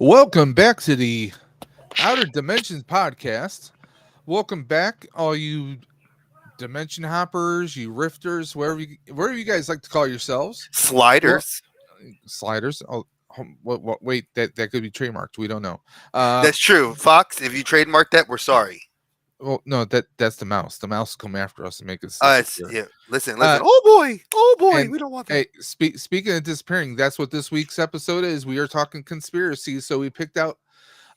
Welcome back to the Outer Dimensions podcast. Welcome back, all you dimension hoppers, you rifters, wherever you guys like to call yourselves. Well, Sliders. sliders. Oh, wait, that could be trademarked. We don't know. Uh, That's true. Fox, if you trademark that, we're sorry. well, no, that's the mouse. The mouse come after us and make us disappear. Yeah. Listen, Uh, listen. Oh boy, and we don't want that. hey, speaking of disappearing, that's what this week's episode is. We are talking conspiracies, so we picked out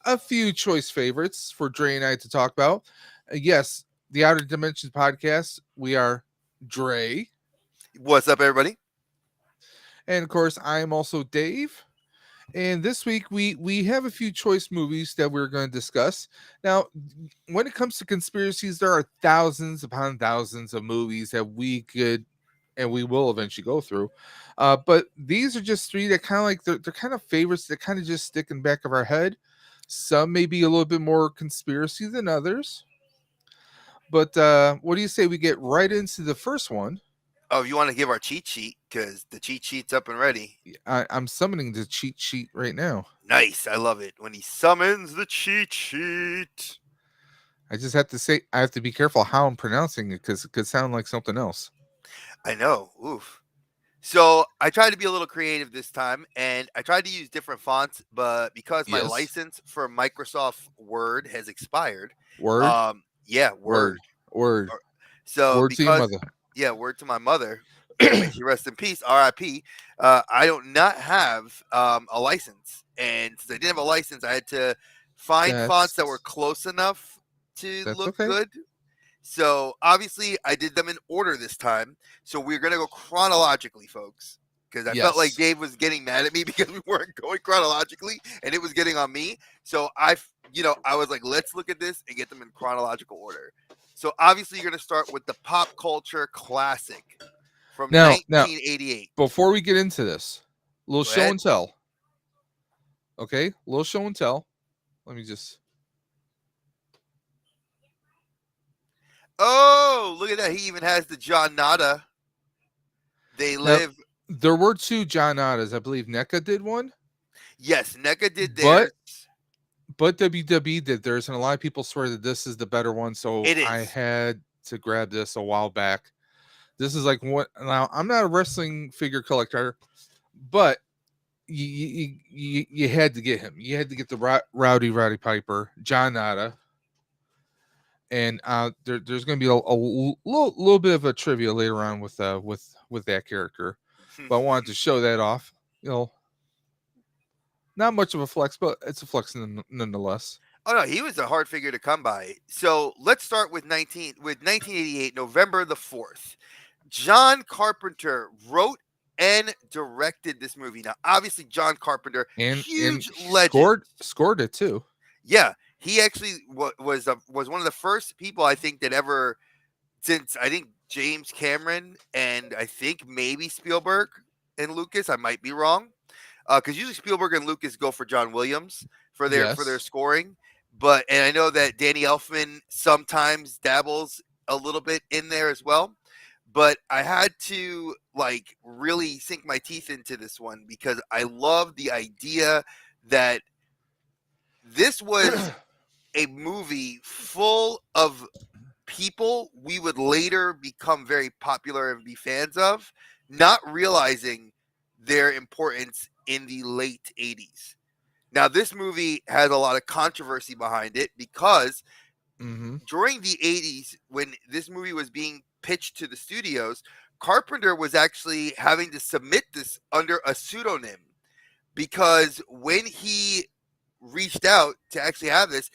a few choice favorites for Dre and I to talk about. Yes, the Outer Dimensions podcast. We are Dre, What's up, everybody? and of course, I am also Dave. And this week we have a few choice movies that we're going to discuss. Now, when it comes to conspiracies, there are thousands upon thousands of movies that we could and we will eventually go through. But these are just three that kind of like they're kind of favorites that kind of just stick in the back of our head. Some may be a little bit more conspiracy than others. But what do you say we get right into the first one? Oh, you want to give our cheat sheet because the cheat sheet's up and ready. I'm summoning the cheat sheet right now. Nice, I love it when he summons the cheat sheet. I just have to say, I have to be careful how I'm pronouncing it because it could sound like something else. I know. Oof. So I tried to be a little creative this time, and I tried to use different fonts, but because my Yes. license for Microsoft Word has expired, Word, yeah, word, Word. word, So word to your because mother. yeah, word to my mother. May she rest in peace. R.I.P. I don't not have a license, and since I didn't have a license, I had to find fonts that were That's close enough to that's look okay. good. So obviously, I did them in order this time. So we're gonna go chronologically, folks, because I felt like Yes. Dave was getting mad at me because we weren't going chronologically, and it was getting on me. So I was like, let's look at this and get them in chronological order. So obviously, you're gonna start with the pop culture classic from Now, 1988. before we get into this, little Go show ahead. and tell. Okay, little show and tell. Let me just. Oh, look at that. He even has the John Nada. They Now, live. there were two John Ottas. I believe NECA did one, Yes, NECA did but theirs. WWE did theirs, and a lot of people swear that this is the better one. So It I is. had to grab this a while back. This is like what? Now I'm not a wrestling figure collector, but you had to get him. You had to get the Rowdy Piper, John Otta, and there's going to be little bit of a trivia later on with that character. But I wanted to show that off. You know, not much of a flex, but it's a flex nonetheless. Oh no, he was a hard figure to come by. So let's start with 1988, November the 4th. John Carpenter wrote and directed this movie. Now, obviously, John Carpenter, And huge he legend. scored it too. Yeah, he actually was one of the first people I think that ever, since I think James Cameron and I think maybe Spielberg and Lucas. I might be wrong, because usually Spielberg and Lucas go for John Williams for their Yes. scoring. And I know that Danny Elfman sometimes dabbles a little bit in there as well. But I had to like really sink my teeth into this one because I love the idea that this was a movie full of people we would later become very popular and be fans of, not realizing their importance in the late 80s. Now, this movie has a lot of controversy behind it because Mm-hmm. during the 80s, when this movie was being pitched to the studios, Carpenter was actually having to submit this under a pseudonym because when he reached out to actually have this,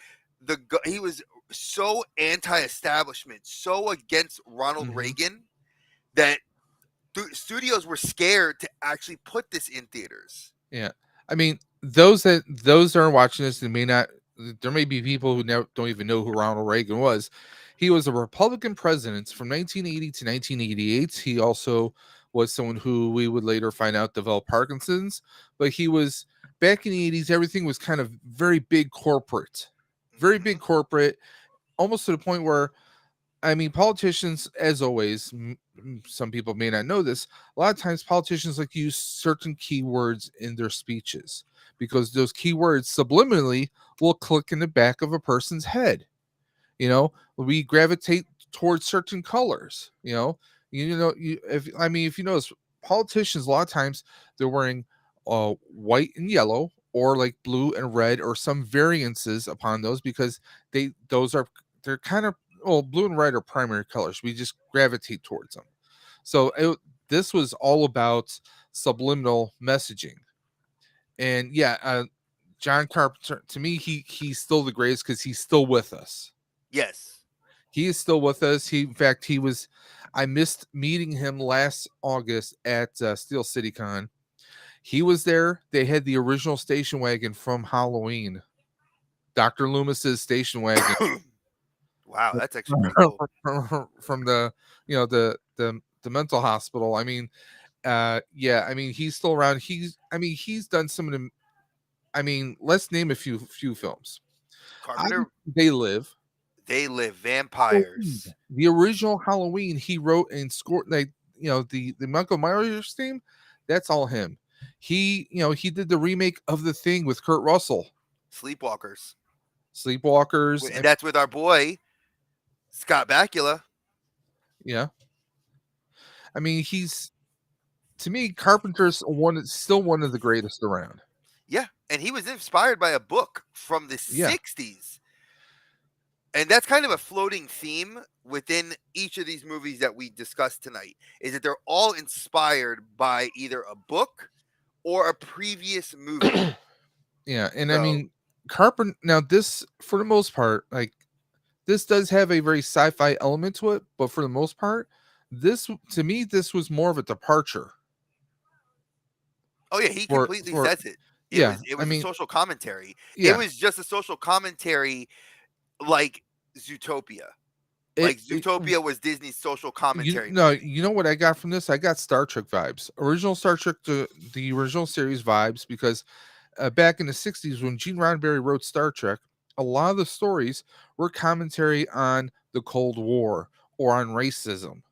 he was so anti-establishment, so against Ronald Mm-hmm. Reagan that studios were scared to actually put this in theaters. Yeah, I mean those that are watching this, they may not. There may be people who never don't even know who Ronald Reagan was. He was a Republican president from 1980 to 1988. He also was someone who we would later find out developed Parkinson's. But he was back in the 80s. Everything was kind of very big corporate, Mm-hmm. almost to the point where I mean, politicians, as always, some people may not know this. A lot of times, politicians like to use certain keywords in their speeches because those keywords subliminally will click in the back of a person's head. We gravitate towards certain colors. If I mean, if you notice, politicians a lot of times they're wearing white and yellow, or like blue and red, or some variances upon those, because they're kind of, well, blue and red are primary colors. We just gravitate towards them. So this was all about subliminal messaging. And yeah, John Carpenter, to me, he's still the greatest because he's still with us. Yes. He is still with us. In fact, he was. I missed meeting him last August at Steel City Con. He was there. They had the original station wagon from Halloween, Dr. Loomis's station wagon. Wow, that's actually pretty cool. From the the mental hospital. I mean, yeah. I mean, he's still around. He's done some of the. I mean, let's name a few films. Carpenter, They Live. They Live, Halloween. Vampires. The original Halloween, he wrote and scored, like, the Michael Myers theme. That's all him. He did the remake of The Thing with Kurt Russell. Sleepwalkers. Sleepwalkers. And that's with our boy Scott Bakula. Yeah. I mean, to me, Carpenter's still one of the greatest around. Yeah, and he was inspired by a book from the Yeah. 60s. And that's kind of a floating theme within each of these movies that we discussed tonight, is that they're all inspired by either a book or a previous movie. Yeah, and I mean, Carpenter, now this, for the most part, like, this does have a very sci-fi element to it, but for the most part, to me, this was more of a departure. Oh yeah, he completely says it. It was a social commentary. Yeah. It was just a social commentary like Zootopia. Zootopia was Disney's social commentary. You know what I got from this? I got Star Trek vibes. Original Star Trek, the original series vibes, because back in the 60s when Gene Roddenberry wrote Star Trek, a lot of the stories were commentary on the Cold War or on racism.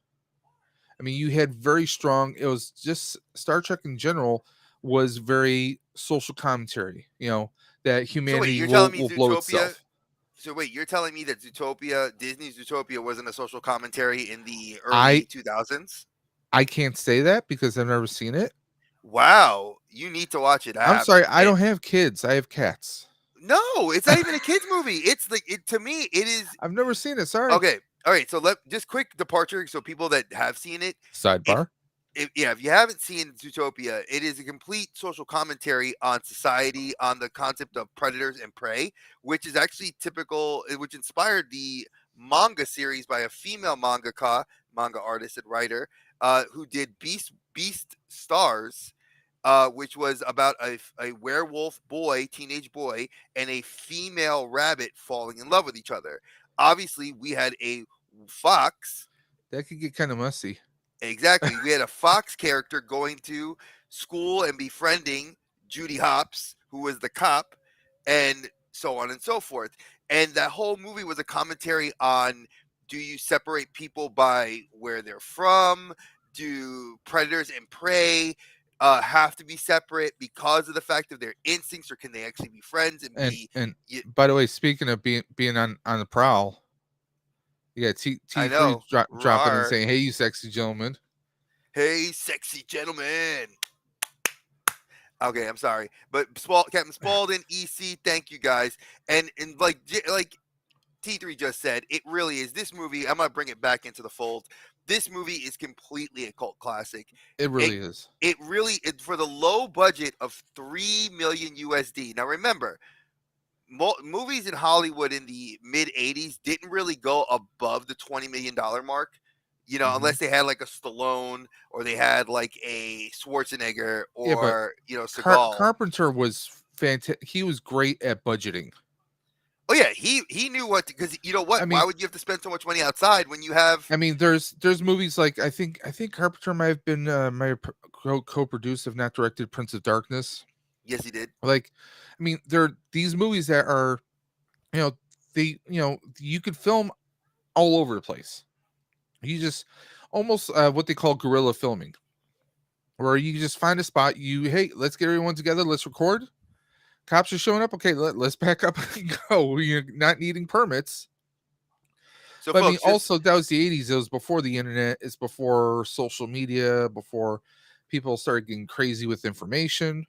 I mean, you had very strong, it was just Star Trek in general was very social commentary, that humanity will blow itself. So wait, you're telling me that Disney's Zootopia wasn't a social commentary in the early 2000s? I can't say that because I've never seen it. Wow, you need to watch it. I'm sorry, I don't have kids. I have cats. No, it's not even a kids movie. It's like to me, it is. I've never seen it. Sorry. Okay, all right. So just quick departure. So people that have seen it, sidebar. If you haven't seen Zootopia, it is a complete social commentary on society, on the concept of predators and prey, which is actually typical, which inspired the manga series by a female manga artist and writer, who did Beast Stars, which was about a werewolf teenage boy, and a female rabbit falling in love with each other. Obviously, we had a fox. That could get kind of messy. Exactly. We had a fox character going to school and befriending Judy Hopps, who was the cop, and so on and so forth. And that whole movie was a commentary on, do you separate people by where they're from? Do predators and prey have to be separate because of the fact of their instincts, or can they actually be friends and by the way, speaking of being on the prowl, yeah, T3 dropping and saying, "Hey, you sexy gentleman." Hey, sexy gentleman. Okay, I'm sorry, but Captain Spaulding, EC, thank you guys, and like T3 just said, it really is. This movie, I'm gonna bring it back into the fold. This movie is completely a cult classic. It really is. It really, for the low budget of $3 million USD. Now remember, movies in Hollywood in the mid 80s didn't really go above the $20 million mark, unless they had like a Stallone, or they had like a Schwarzenegger, or Seagal. Carpenter was fantastic. He was great at budgeting. Oh yeah, he knew what, because you know what? I mean, why would you have to spend so much money outside when you have? I mean, there's movies like, I think Carpenter might have been my co-produced, if not directed, Prince of Darkness. Yes, he did. Like, I mean, there are these movies that are, you could film all over the place. You just almost what they call guerrilla filming, where you just find a spot. Hey, let's get everyone together. Let's record. Cops are showing up. Okay, let's back up and go. You're not needing permits. So, But I mean, folks, just also that was the '80s. It was before the internet. It's before social media. Before people started getting crazy with information.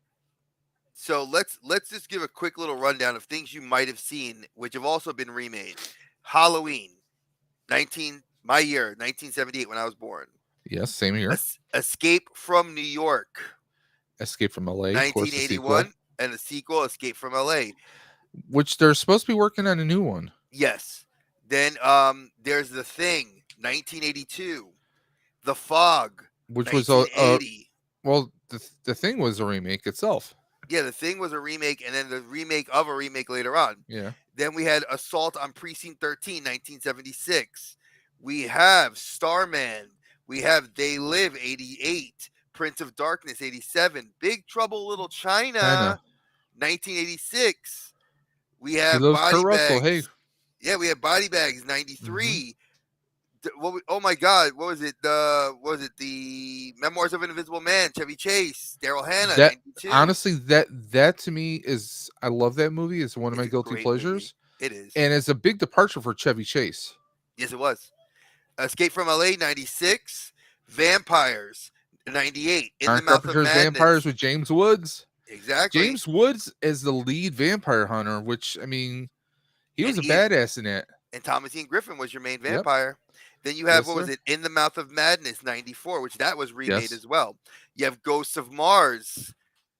so let's just give a quick little rundown of things you might have seen, which have also been remade. Halloween, 1978 when I was born. Yes, same here. Escape from New York, Escape from LA, of course, the sequel, 1981, and the sequel, Escape from LA. which they're supposed to be working on a new one, Yes. Then there's The Thing, 1982. The Fog, which was a 1980. well, the thing was a remake itself. Yeah, The Thing was a remake, and then the remake of a remake later on. Yeah, Then we had Assault on Precinct 13, 1976. We have Starman. We have They Live, 88. Prince of Darkness, 87. Big Trouble Little China. China, 1986. We He have loves Kurt Body Russell. Hey, Bags. Yeah, we have Body Bags, hmm 93. Oh my God, what was it? The Memoirs of an Invisible Man, Chevy Chase, Daryl Hannah, that 92. honestly, that to me is I love that movie. It's one of my It's a guilty great movie. pleasures, It is. and it's a big departure for Chevy Chase. Yes, it was. Escape from LA, 96. Vampires, 98. In the John Mouth of Carpenter's Vampires Madness. with James Woods. Exactly. James Woods as the lead vampire hunter, which I mean, he And was a he badass in that. and Thomas Ian Griffin was your main Yep. vampire. Then you have, Yes, what was sir. it? In the Mouth of Madness, 94, which that was remade Yes. as well. You have Ghosts of Mars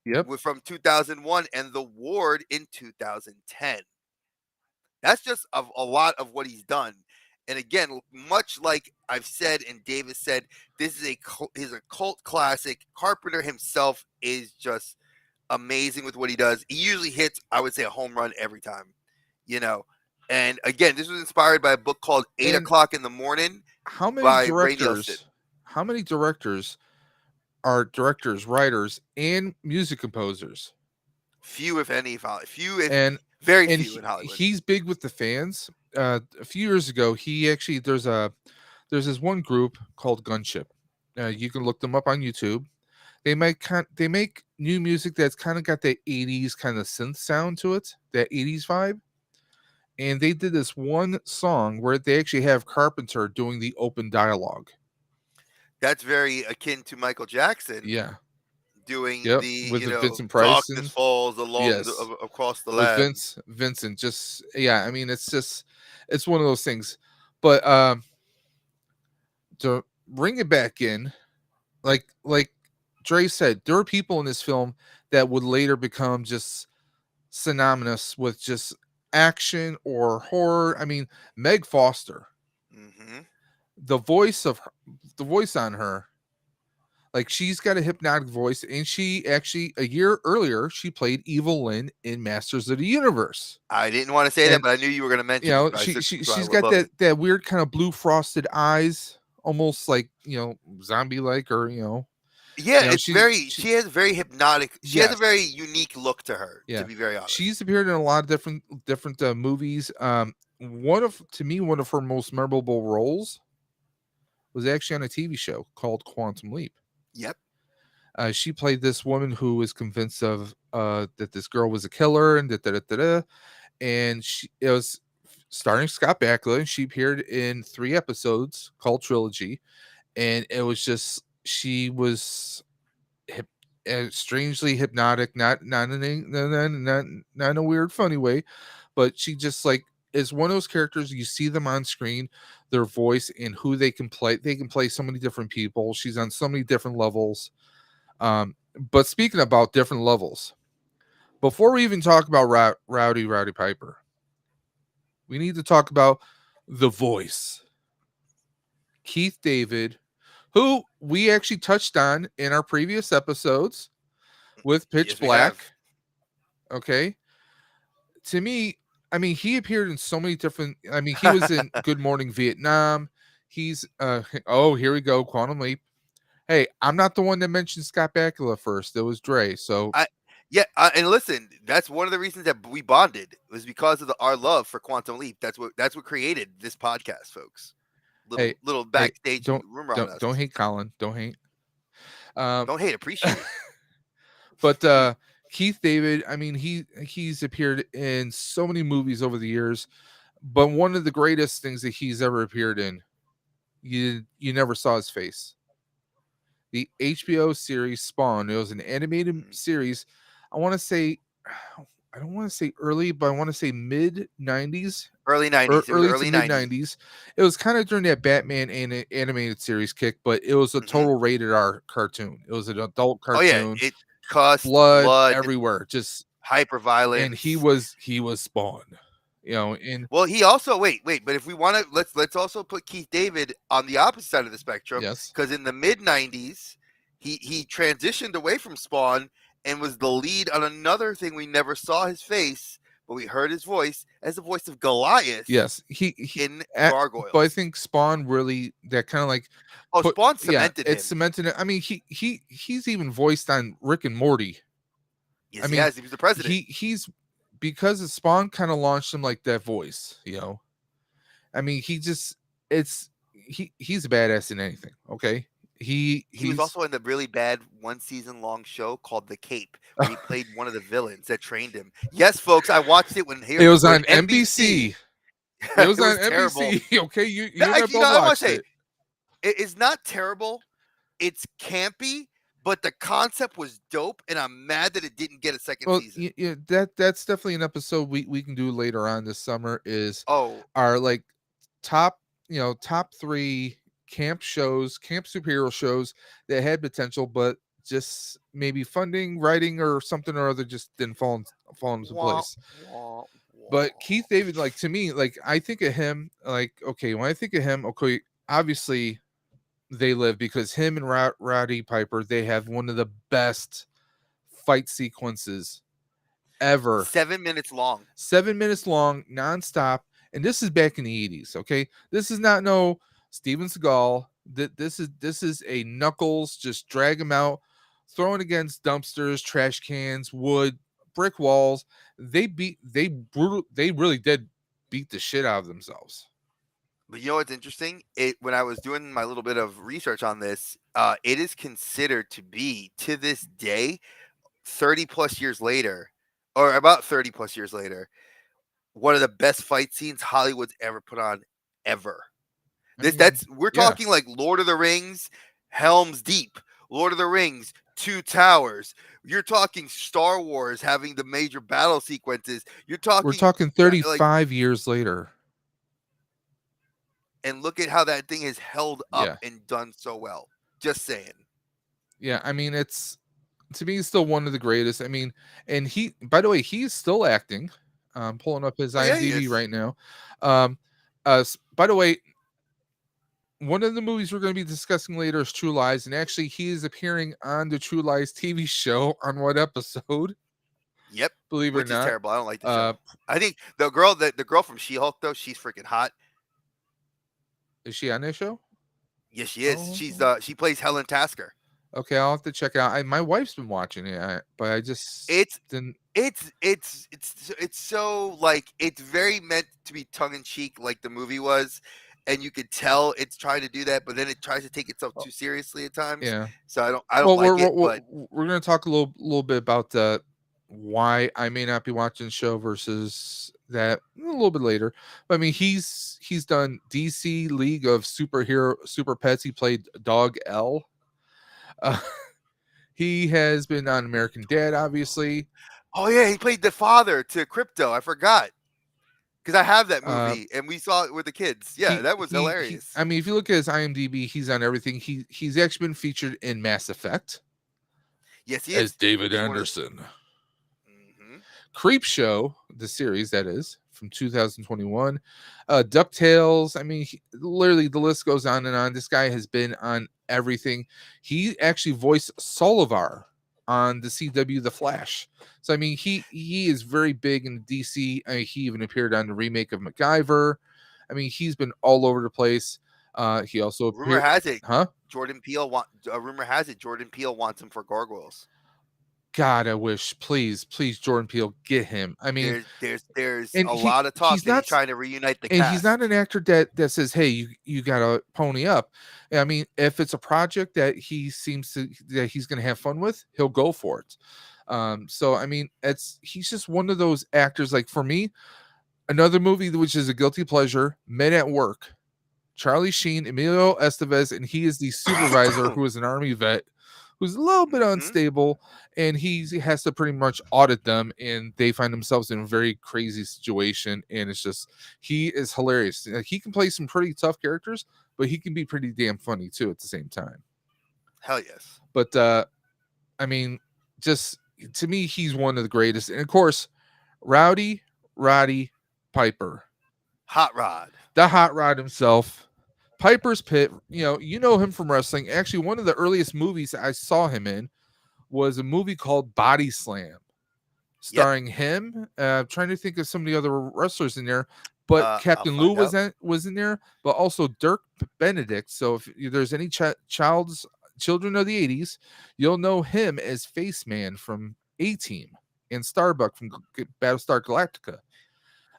Yep. from 2001 and The Ward in 2010. That's just a lot of what he's done. And again, much like I've said and Davis said, this is a cult classic. Carpenter himself is just amazing with what he does. He usually hits, I would say, a home run every time, you know. And again, this was inspired by a book called Eight And O'Clock in the Morning how many by Ray Nielsen. directors? How many directors are directors, writers, and music composers? Few, if any, few, if And very and few in Hollywood. he's big with the fans. A few years ago, he actually there's this one group called Gunship. You can look them up on YouTube. They make new music that's kind of got that '80s kind of synth sound to it, that '80s vibe. And they did this one song where they actually have Carpenter doing the open dialogue. That's very akin to Michael Jackson Yeah. doing Yep. the With the Vincent Price darkness and falls along yes, across the with land. Vincent. Just yeah. I mean, it's one of those things. But to bring it back in, like Dre said, there are people in this film that would later become just synonymous with just action or horror. I mean, Meg Foster, Hmm. the voice of her, the voice on her, like she's got a hypnotic voice, and she actually a year earlier she played Evil Lynn in Masters of the Universe. I didn't want to say that, And but I knew you were going to you mention it, know, so I she's would got love it. that weird kind of blue frosted eyes, almost like zombie like, or Yeah, it's she very. She has very hypnotic. She has a yes, very unique look to her. To yeah, be very honest. she's appeared in a lot of different movies. One of her most memorable roles was actually on a TV show called Quantum Leap. Yep. She played this woman who was convinced of that this girl was a killer and and it was starring Scott Bakula, and she appeared in 3 episodes called Trilogy, and it was just she was hip, strangely hypnotic, not in a weird funny way, but she just like is one of those characters you see them on screen, their voice and who they can play. They can play so many different people. She's on so many different levels. But speaking about different levels, before we even talk about Rowdy Piper, we need to talk about the voice, Keith David, who we actually touched on in our previous episodes with Pitch Yes, we have. Black. Okay. To me, I mean, he appeared in so many different. I mean, he was in Good Morning Vietnam. He's oh, here we go, Quantum Leap. Hey, I'm not the one that mentioned Scott Bakula first. It was Dre. So Yeah, and listen, that's one of the reasons that we bonded was because of our love for Quantum Leap. That's what created this podcast, folks. Hey, Little hey, backstage don't rumor on don't us. hate Colin. Don't hate. Um, Don't hate, appreciate. but Keith David, I mean, he's appeared in so many movies over the years, but one of the greatest things that he's ever appeared in, you never saw his face. The HBO series Spawn. It was an animated Mhm. series. I want to say, I don't want to say early, but I want to say mid '90s Early or '90s. It was early to early mid '90s. '90s. It was kind of during that Batman animated series kick, but it was a Hmm. total rated R cartoon. It was an adult Oh yeah, cartoon, it cussed, blood blood, everywhere, just hyper and violence. he was Spawn, and Well, he also wait. But if we want to, let's also put Keith David on the opposite side of the spectrum, yes, because in the mid '90s, he transitioned away from Spawn and was the lead on another thing we never saw his face, but we heard his voice as the voice of Goliath yes, he in at, but I Gargoyles. think Spawn really that kind of like Oh, put Spawn yeah, cemented it's him. cemented it. I mean, he's even voiced on Rick and Morty. I Yes, he mean, has. He was the president. he's because of Spawn kind of launched him like that voice. I mean, he just it's he's a badass in anything. Okay, He was he's also in the really bad one season long show called The Cape, where he played one of the villains that trained him. Yes, folks, I watched it it was when on NBC. NBC. It was It on was terrible. NBC. Okay, No, you and I both I want watched to say it. it's not terrible. It's campy, but the concept was dope, and I'm mad that it didn't get a second Well, season. that's definitely an episode we can do later on this summer. Is Oh, our like top top three camp superhero shows that had potential, but just maybe funding, writing, or something or other just didn't fall into wah, place. wah, But wah. Keith David, like to me, like I think of him, like okay, when I think of him, okay, obviously they live because him and Rowdy Piper, they have one of the best fight sequences ever. 7 minutes long. 7 minutes long, nonstop, and this is back in the '80s. Okay, this is not no Steven Seagal. This is a Knuckles, just drag him out, throwing against dumpsters, trash cans, wood, brick walls. They really did beat the shit out of themselves. But you know what's interesting? It when I was doing my little bit of research on this, it is considered to be to this day 30 plus years later, or about 30 plus years later, one of the best fight scenes Hollywood's ever put on ever. I This mean, that's we're yeah, talking like Lord of the Rings, Helm's Deep, Lord of the Rings, Two Towers. You're talking Star Wars having the major battle sequences. You're we're talking talking like 35 years later. and look at how that thing has held up Yeah, and done so well. Just saying. yeah. I mean, it's to me still one of the greatest. I mean, and by the way, he's still acting. I'm pulling up his Oh yeah, he IMDb is. right now. By the way, one of the movies we're going to be discussing later is True Lies, and actually, he is appearing on the True Lies TV show on what episode? Yep. Believe it or Which is not. terrible. I don't like the Uh, show. I think the girl from She Hulk though, she's freaking hot. is she on that show? Yes, she is. Oh, She plays Helen Tasker. okay. I'll have to check it out. My wife's been watching it, but I just It's didn't. it's so like it's very meant to be tongue in cheek, like the movie was, and you could tell it's trying to do that, but then it tries to take itself Oh, too seriously at times. yeah. So I don't Well, like it, but we're going to talk a little bit about why I may not be watching the show versus that a little bit later. But I mean, he's done DC League of Super Pets. He played Dog L. Uh, he has been on American Dad, obviously. oh yeah, he played the father to Crypto. I forgot because I have that Uh, movie and we saw it with the kids. Yeah, he that was he. hilarious. I mean, if you look at his IMDb, he's on everything. He's actually been featured in Mass Effect Yes, he as is. David He's one of Anderson. the. Creep Show, the series that is from 2021. DuckTales. I mean, literally the list goes on and on. This guy has been on everything. He actually voiced Solivar on the CW The Flash. So I mean, he is very big in DC. I mean, he even appeared on the remake of MacGyver. I mean, he's been all over the place. He also Rumor appeared, has it huh? Jordan Peele wants him for Gargoyles. God, I wish, please, Jordan Peele, get him. I mean, There's and a lot of talk he's that he's not trying to reunite the and he's not cast. an actor that says, "Hey, you gotta pony up." I mean, if it's a project that he seems to that he's gonna have fun with, he'll go for it. So I mean, he's just one of those actors. Like for me, another movie which is a guilty pleasure, Men at Work. Charlie Sheen, Emilio Estevez, and he is the supervisor who is an army vet who's a little bit Hmm. unstable, and he has to pretty much audit them, and they find themselves in a very crazy situation, and it's just he is hilarious. He can play some pretty tough characters, but he can be pretty damn funny too at the same time. Hell yes. But I mean, just to me, he's one of the greatest, and of course, Rowdy Roddy Piper, Hot Rod. the hot rod himself. Piper's Pit, you know him from wrestling. Actually, one of the earliest movies I saw him in was a movie called Body Slam, Yep. starring him. Trying to think of some of the other wrestlers in there, but I'll Captain Lou find out. was in there, but also Dirk Benedict. So if there's any children of the '80s, you'll know him as Face Man from A Team and Starbuck from Battlestar Galactica.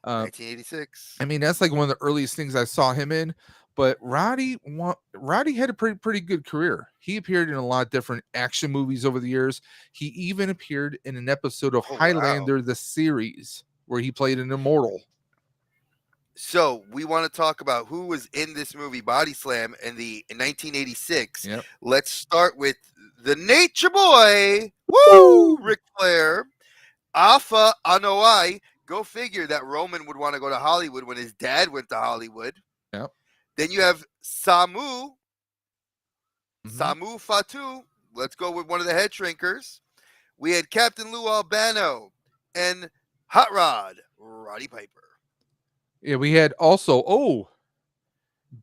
Uh, 1986. I mean, that's like one of the earliest things I saw him in. But Roddy had a pretty good career. He appeared in a lot of different action movies over the years. He even appeared in an episode of Oh wow. Highlander the series where he played an immortal. So we want to talk about who was in this movie Body Slam in 1986. Yep. Let's start with the Nature Boy. Woo! Woo! Ric Flair. Alpha Anoa'i. Go figure that Roman would want to go to Hollywood when his dad went to Hollywood. Yep. Then you have Samu Mhm. Fatu. Let's go with one of the head shrinkers. We had Captain Lou Albano and Hot Rod Roddy Piper. Yeah, we had also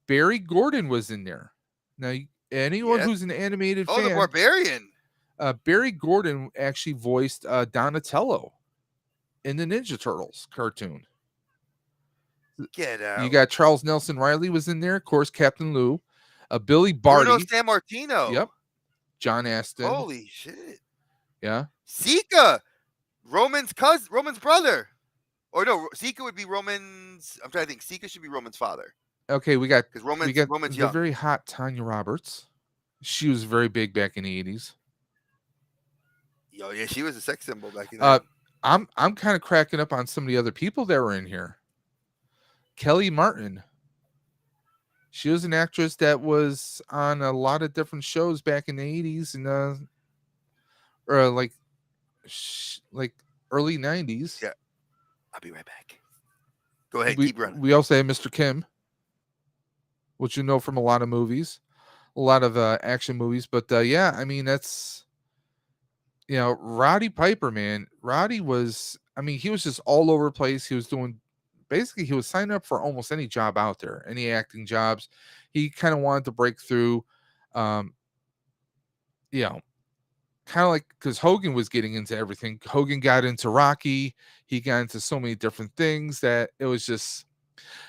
Barry Gordon was in there. Now, anyone Yep. who's an animated Oh, the fan, Barbarian. Barry Gordon actually voiced Donatello in the Ninja Turtles cartoon. Get You out. got Charles Nelson Riley was in there, of course, Captain Lou, Billy Bruno Barty. San Martino. Yep. John Aston. Holy shit. Yeah. Sika. Roman's cousin, Roman's brother. Or no, Sika would be Roman's. I'm trying to think. Sika should be Roman's father Okay, we got because we got Roman's the young. very hot Tanya Roberts. She was very big back in the 80s. Yo, yeah, she was a sex symbol back in Uh then. I'm kind of cracking up on some of the other people that were in here. Kelly Martin. She was an actress that was on a lot of different shows back in the 80s and or like early 90s. Yeah, I'll be right back. Go ahead, We keep running. we also have Mr. Kim, which you know from a lot of movies, a lot of action movies. But yeah, I mean that's Roddy Piper, man. Roddy was, I mean, he was just all over the place. He was doing basically he was signing up for almost any job out there, any acting jobs. He kind of wanted to break through, um, you know, kind of like because Hogan was getting into everything. Hogan got into Rocky. He got into so many different things that it was just,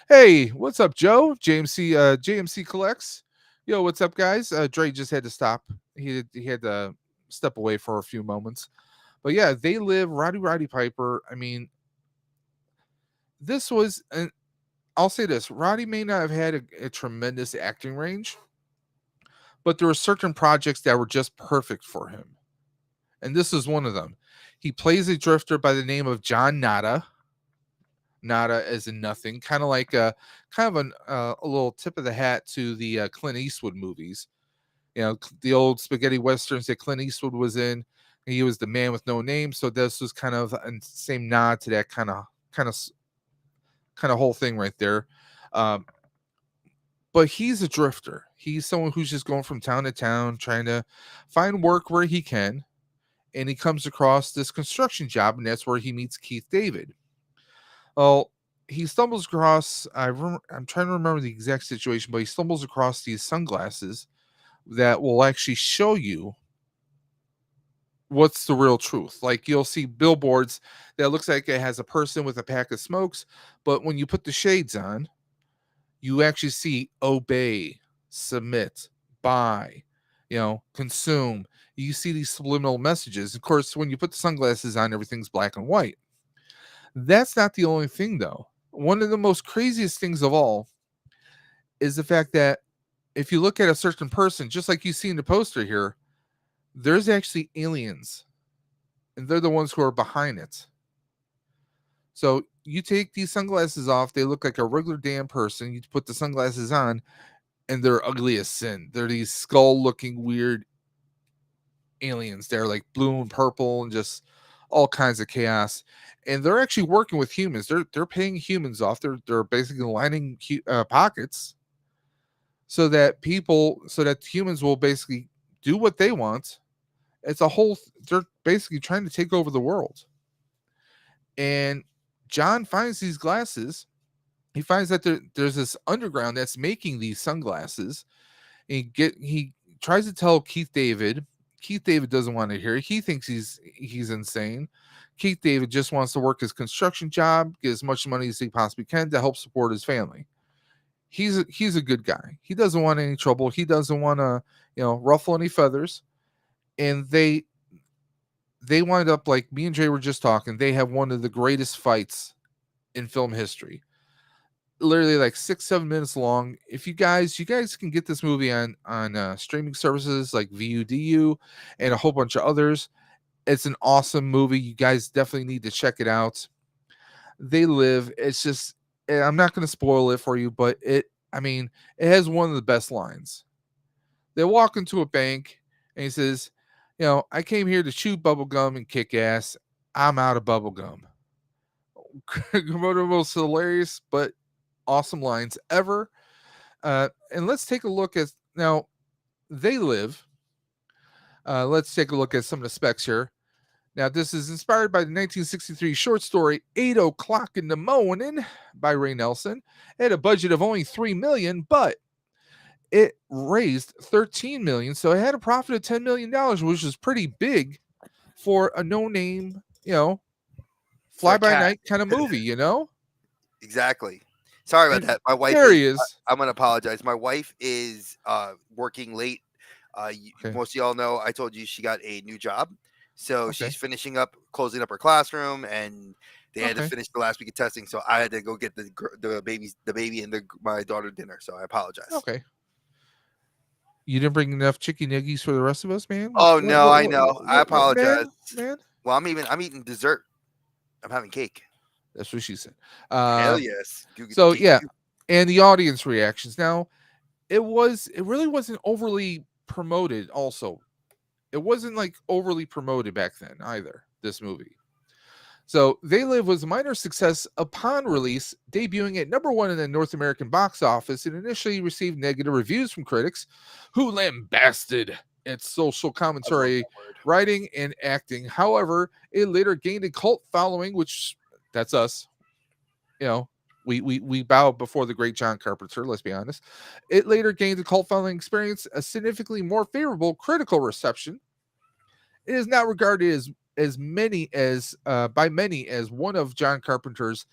hey, what's up, Joe? JMC collects. Yo, what's up, guys? Dre just had to stop. He had to step away for a few moments. But yeah, they live Roddy Piper. I mean, this was, and I'll say this: Roddy may not have had a tremendous acting range, but there were certain projects that were just perfect for him, and this is one of them. He plays a drifter by the name of John Nada. Nada as in nothing, kind of like a little tip of the hat to the Clint Eastwood movies. The old spaghetti westerns that Clint Eastwood was in. He was the man with no name, so this was kind of a same nod to that kind of whole thing right there. Um, but he's a drifter. He's someone who's just going from town to town, trying to find work where he can, and he comes across this construction job, and that's where he meets Keith David. Well, he stumbles across. I'm trying to remember the exact situation, but he stumbles across these sunglasses that will actually show you what's the real truth. Like you'll see billboards that looks like it has a person with a pack of smokes, but when you put the shades on, you actually see obey, submit, buy. consume. You see these subliminal messages. Of course, when you put the sunglasses on, everything's black and white. That's not the only thing, though. One of the most craziest things of all is the fact that if you look at a certain person, just like you see in the poster here, there's actually aliens, and they're the ones who are behind it. So you take these sunglasses off, they look like a regular damn person. You put the sunglasses on, and they're ugly as sin. They're these skull looking weird aliens. They're like blue and purple and just all kinds of chaos. And they're actually working with humans. They're paying humans off. They're basically lining pockets so that humans will basically do what they want. It's a whole. They're basically trying to take over the world. And John finds these glasses. He finds that there's this underground that's making these sunglasses. And he tries to tell Keith David. Keith David doesn't want to hear it. He thinks he's insane. Keith David just wants to work his construction job, get as much money as he possibly can to help support his family. He's a good guy. He doesn't want any trouble. He doesn't want to ruffle any feathers. And they wind up, like me and Jay were just talking. They have one of the greatest fights in film history. Literally like 6-7 minutes long. If you guys can get this movie on streaming services like VUDU and a whole bunch of others. It's an awesome movie. You guys definitely need to check it out. They Live. It's just, I'm not going to spoil it for you, but it has one of the best lines. They walk into a bank and he says, I came here to chew bubblegum and kick ass. I'm out of bubblegum. One of the most hilarious but awesome lines ever. And let's take a look at now. They Live. Let's take a look at some of the specs here. Now, this is inspired by the 1963 short story 8 o'clock in the morning by Ray Nelson. It had a budget of only $3 million, but it raised $13 million, so it had a profit of $10 million, which is pretty big for a no-name, For a cat. fly-by-night kind of movie, Exactly. Sorry about And that. My wife there he is. is. I'm gonna apologize. My wife is working late. Okay. Most of y'all know I told you she got a new job, so Okay. she's finishing up, closing up her classroom, and they had to Okay. finish the last week of testing. So I had to go get the baby and my daughter dinner. So I apologize. Okay. You didn't bring enough chicky nuggies for the rest of us, man? Oh no, I know. I apologize. Man? Well, I'm eating dessert. I'm having cake. That's what she said. Hell yes. So yeah, and the audience reactions. Now, it really wasn't overly promoted. Also, it wasn't like overly promoted back then either. This movie. So They Live was a minor success upon release, debuting at #1 in the North American box office, and initially received negative reviews from critics, who lambasted its social commentary, writing, and acting. However, it later gained a cult following, which that's us. We bow before the great John Carpenter, let's be honest. It later gained a cult following experience, a significantly more favorable critical reception. It is now regarded as many as by many as one of John Carpenter's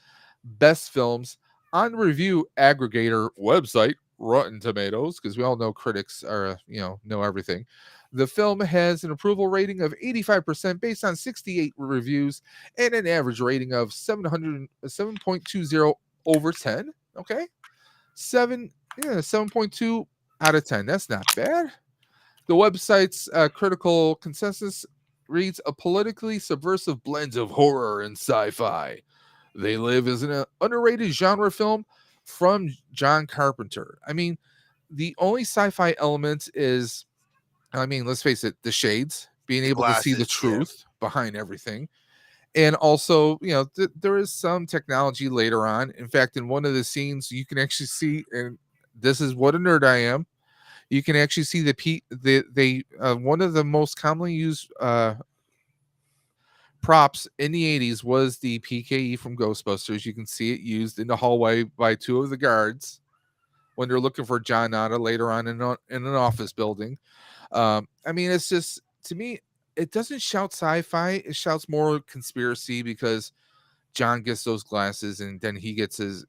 best films on review aggregator website Rotten Tomatoes, because we all know critics are know everything. The film has an approval rating of 85% based on 68 reviews and an average rating of 7.20 over 10. Okay. 7.2 out of 10. That's not bad. The website's critical consensus reads a politically subversive blend of horror and sci-fi. They Live is an underrated genre film from John Carpenter. I mean, the only sci-fi element is, let's face it, the shades, being able to see the truth behind everything. And also, there is some technology later on. In fact, in one of the scenes, you can actually see, and this is what a nerd I am, you can actually see one of the most commonly used props in the 80s was the PKE from Ghostbusters. You can see it used in the hallway by two of the guards when they're looking for John Nada later on in an office building. It's just, to me, it doesn't shout sci-fi. It shouts more conspiracy, because John gets those glasses, and then he gets his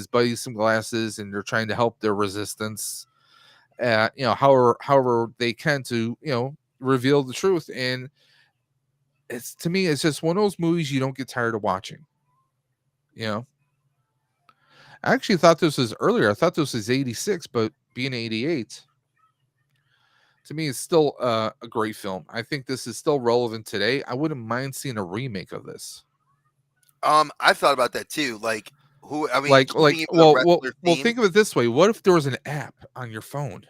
buddies some glasses, and they're trying to help their resistance. however they can to reveal the truth. And it's, to me, it's just one of those movies you don't get tired of watching. You know, I actually thought this was earlier. I thought this was 86, but being 88, to me, is still a great film. I think this is still relevant today. I wouldn't mind seeing a remake of this. I thought about that too. Like who? I mean, keeping Like, it with a wrestler well, theme. think of it this way: what if there was an app on your phone,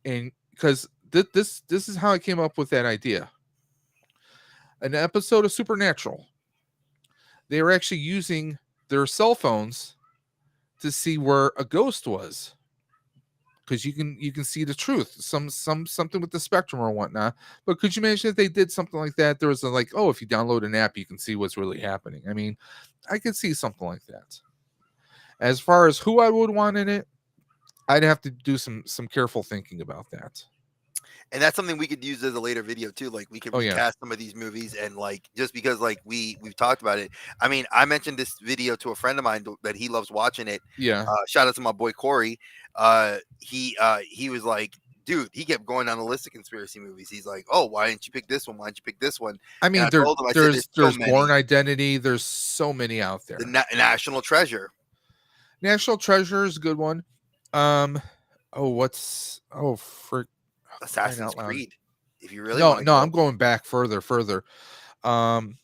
and because this is how I came up with that idea. An episode of Supernatural, they were actually using their cell phones to see where a ghost was, because you can see the truth, something with the spectrum or whatnot. But could you imagine if they did something like that? There was a, like, oh, if you download an app, you can see what's really happening. I mean, I could see something like that. As far as who I would want in it, I'd have to do some careful thinking about that. And that's something we could use as a later video too. Like we could Oh yeah, recast some of these movies, and like just because like we've talked about it. I mean, I mentioned this video to a friend of mine that he loves watching it. yeah. Shout out to my boy Corey. He was like, dude, he kept going down the list of conspiracy movies. He's like, oh, why didn't you pick this one? Why didn't you pick this one? I And mean, I told him, I said, there's so there's Born many. Identity. There's so many out The there. National Treasure, National Treasure is a good one. Um, oh, what's for crying Assassin's out loud? Creed. If you really No, want to no, go, I'm going back further. Um,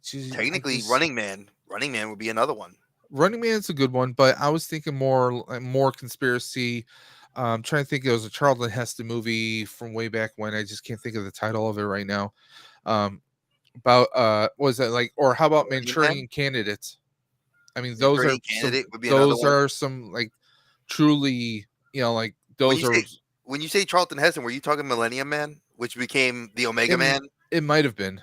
geez, I technically, just Running Man would be another one. Running Man's a good one, but I was thinking more conspiracy. Trying to think, it was a Charlton Heston movie from way back when. I just can't think of the title of it right now. Um, about was that like, or how about Millennium Man, Manchurian Candidates? I mean, Manchurian Candidate would be another those one. are some, like, truly, like, When those you are. say when you say Charlton Heston, were you talking Millennium Man, which became the Omega It, Man? it might have been.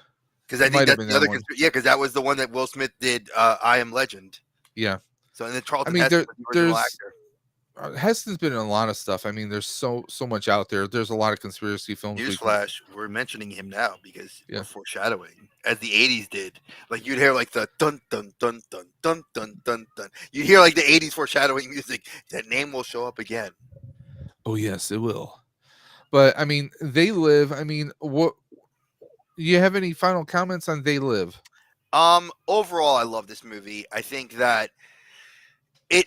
Because I It think might have that's been the that other one. yeah, because that was the one that Will Smith did. I Am Legend. Yeah. So and then I Charlton mean, Heston was the original there's actor. Heston's been in a lot of stuff. I mean, there's so much out there. There's a lot of conspiracy films we can. Newsflash: we're mentioning him now because we're Yeah. foreshadowing, as the '80s did. Like you'd hear like the dun dun dun dun dun dun dun dun. You'd hear like the '80s foreshadowing music. That name will show up again. Oh yes, it will. But I mean, They Live. I mean, what? You have any final comments on They Live? Overall, I love this movie. I think that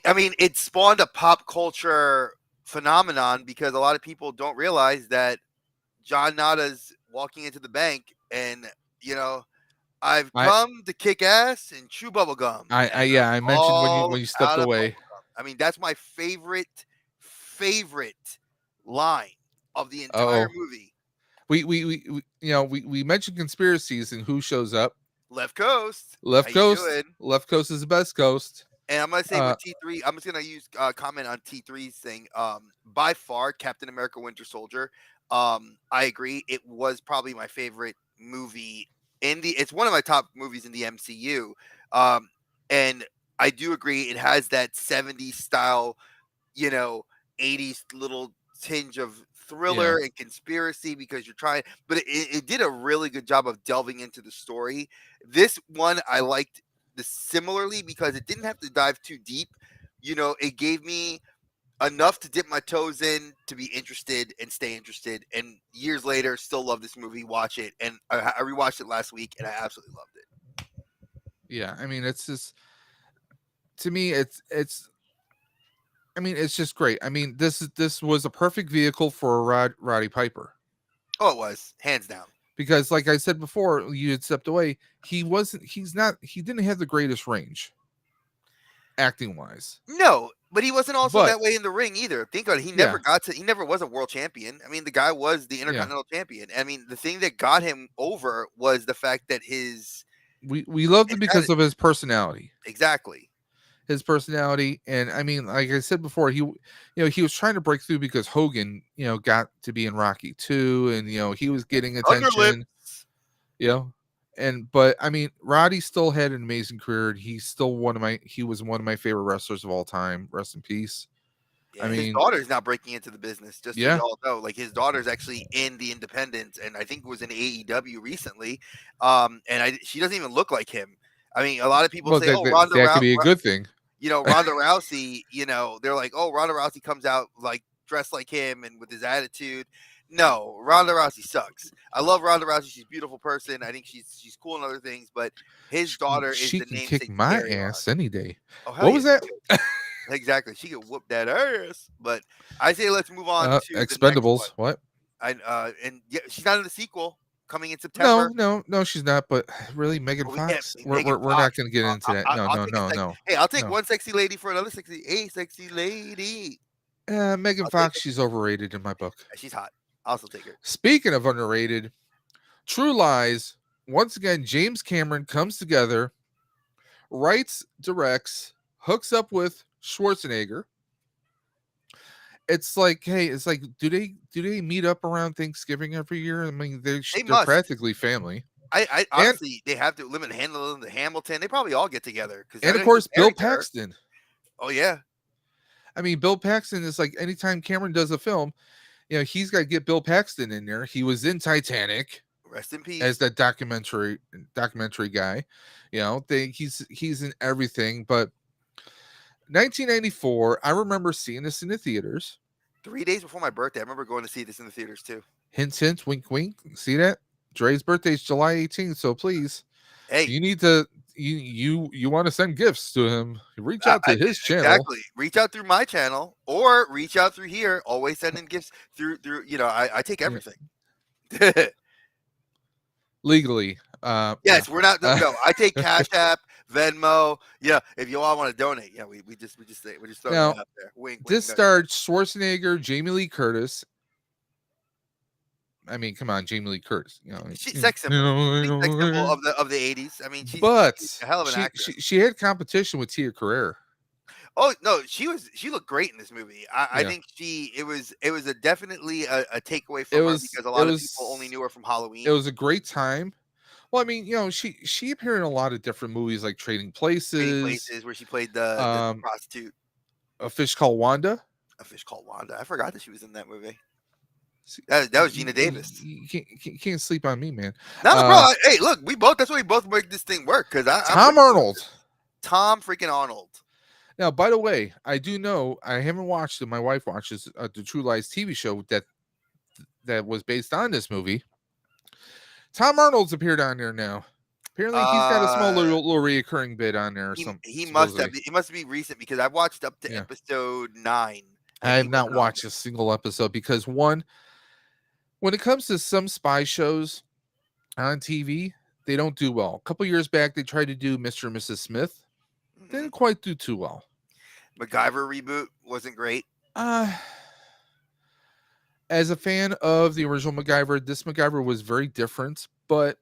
I mean, it spawned a pop culture phenomenon because a lot of people don't realize that John Nada's walking into the bank and, you know, I've I come to kick ass and chew bubble gum, I and yeah, I'm I mentioned when all you stepped out of bubble away. gum. I mean, that's my favorite line of the entire Oh, movie. we mentioned conspiracies and who shows up. Left Coast, how Left you Coast. doing? Left Coast is the best coast. And I'm gonna say Uh, with T3, I'm just gonna use comment on T3's thing. By far, Captain America: Winter Soldier. I agree. It was probably my favorite movie in the. It's one of my top movies in the MCU. Um, and I do agree. It has that '70s style, you know, '80s little tinge of yeah, thriller and conspiracy because you're trying, but it did a really good job of delving into the story. This one I liked this similarly because it didn't have to dive too deep. You know, it gave me enough to dip my toes in to be interested and stay interested. And years later, still love this movie. Watch it, and I rewatched it last week, and I absolutely loved it. yeah. I mean, it's just, to me, it's. I mean, it's just great. I mean, this was a perfect vehicle for Roddy Piper, Oh, it was hands down. because, like I said before, you had stepped away. He wasn't. He's not. He didn't have the greatest range, acting wise. No, but he wasn't also But that way in the ring either. Think about it. He never yeah, got to. He never was a world champion. I mean, the guy was the yeah. Intercontinental Champion. I mean, the thing that got him over was the fact that We loved his him because attitude. of his personality. Exactly. His personality, and I mean, like I said before, he was trying to break through because Hogan, got to be in Rocky 2, and he was getting Underlip. attention, you know. But I mean, Roddy still had an amazing career. He was one of my favorite wrestlers of all time. Rest in peace. I Yeah, his mean, daughter's now breaking into the business. Just so yeah. y'all know, like his daughter's actually in the Independents, and I think was in AEW recently. And she doesn't even look like him. I mean, a lot of people Well, say, "Oh, that could be a good thing. Ronda Rousey, they're like, oh, Ronda Rousey comes out like dressed like him and with his attitude. No, Ronda Rousey sucks. I love Ronda Rousey. She's a beautiful person. I think she's cool in other things, but his daughter is She the can kick namesake to my carry on. ass any day. Oh hell What yeah, was that? exactly. She could whoop that ass. But I say let's move on to the next one. Expendables. What? And yeah, she's not in the sequel coming in No, September. no, no, she's not. But really, Megan But we can't. Fox? Megan We're not Fox. going to get into that. No, I'll no, take a no, sexy. no, Hey, I'll take no. one sexy lady for another sexy lady. Megan I'll take Fox, she's overrated in my book. her. She's hot. I'll also take her. Speaking of underrated, True Lies. Once again, James Cameron comes together, writes, directs, hooks up with Schwarzenegger. It's like, hey, it's like, do they meet up around Thanksgiving every year? I mean, They they're must. practically family. I And honestly, they have to limit Hamilton, the Hamilton. They probably all get together because I and of know he was course, Bill married to her. Paxton. Oh yeah, I mean, Bill Paxton is like, anytime Cameron does a film, he's got to get Bill Paxton in there. He was in Titanic rest in as peace. that documentary guy. He's in everything. But 1994, I remember seeing this in the theaters. 3 days before my birthday, I remember going to see this in the theaters too. Hint, hint, wink, wink. See that? Dre's birthday is July 18th, so please, Hey, you need to you want to send gifts to him, reach out to his channel. exactly. Reach out through my channel or reach out through here. Always sending gifts through. I take everything. Legally. Yes, No. we're not. No, I take Cash App, Venmo. Yeah, if you all want to donate, yeah, we're just throwing Now, it out there. Wink, this wink. starred Schwarzenegger, Jamie Lee Curtis. I mean, come on, Jamie Lee Curtis. She's sex symbol. She's sex symbol of the 80s. I mean, she's a hell of an actress. she had competition with Tia Carrere. Oh no, she looked great in this movie. I Yeah. think it was definitely a takeaway from her because a lot of people only knew her from Halloween. It was a great time. Well, I mean, she appeared in a lot of different movies like Trading Places, Where she played the prostitute. A Fish Called Wanda. A Fish Called Wanda. I forgot that she was in that movie. That was Gina Davis. You can't sleep on me, man. No, bro. Hey, look, that's why we both make this thing work. Because Tom Arnold. Tom freaking Arnold. Now, by the way, I do know I haven't watched it. My wife watches the True Lies TV show that was based on this movie. Tom Arnold's appeared on there now. Apparently, he's got a small little reoccurring bit on there. Or He must have. It must be recent because I've watched up to episode 9. I have not watched a single episode because when it comes to some spy shows on TV, they don't do well. A couple years back, they tried to do Mr. and Mrs. Smith. Didn't quite do too well. MacGyver reboot wasn't great. As a fan of the original MacGyver, this MacGyver was very different, but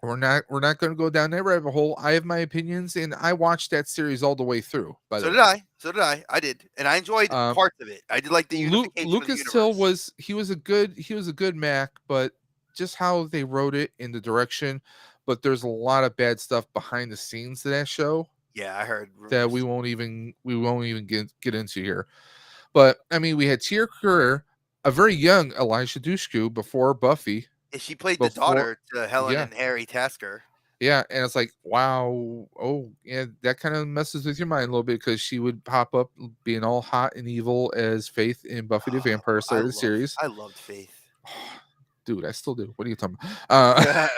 we're not going to go down that rabbit hole. I have my opinions, and I watched that series all the way through. So did I. I did, and I enjoyed parts of it. I did like the unification Lucas of the Till universe. he was a good Mac, but just how they wrote it in the direction. But there's a lot of bad stuff behind the scenes of that show. Yeah, I heard rumors. That we won't even get into here. But I mean, we had Tia Carrere, a very young Elijah Dushku before Buffy. And she played the daughter to Helen and Harry Tasker. Yeah, and it's like, wow, oh yeah, that kind of messes with your mind a little bit because she would pop up being all hot and evil as Faith in Buffy the Vampire Slayer series. I loved Faith. Dude, I still do. What are you talking about?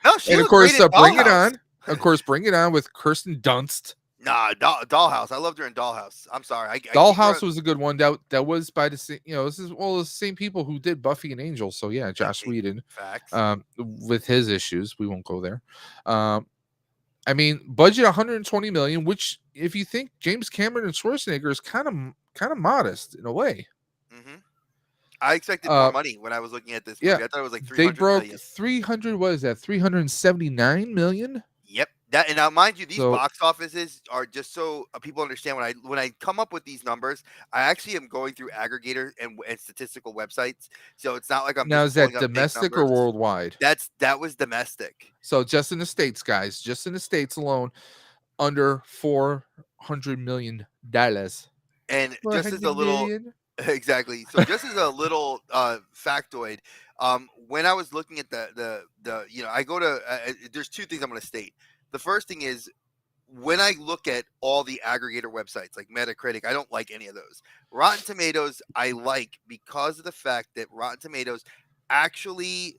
No, she and of course, Bring It On. Of course, Bring It On with Kirsten Dunst. Nah, Dollhouse. I loved her in Dollhouse. I'm sorry. Dollhouse was a good one. That was by the same, this is the same people who did Buffy and Angel. So yeah, Joss Whedon. Facts. With his issues, we won't go there. I mean, budget 120 million, which if you think James Cameron and Schwarzenegger is kind of modest in a way. Mm-hmm. I expected more money when I was looking at this movie. I thought it was like 300 They broke million. 300. What is that? 379 million. Yep. And now, mind you, these box offices are just so people understand. When I come up with these numbers, I actually am going through aggregator and statistical websites. So it's not like I'm now. Just is that domestic or worldwide? That was domestic. So just in the States, guys, just in the States alone, under $400 million. And just as a little exactly. So just as a little factoid, when I was looking at the I go to there's two things I'm going to state. The first thing is when I look at all the aggregator websites like Metacritic, I don't like any of those. Rotten Tomatoes, I like because of the fact that Rotten Tomatoes actually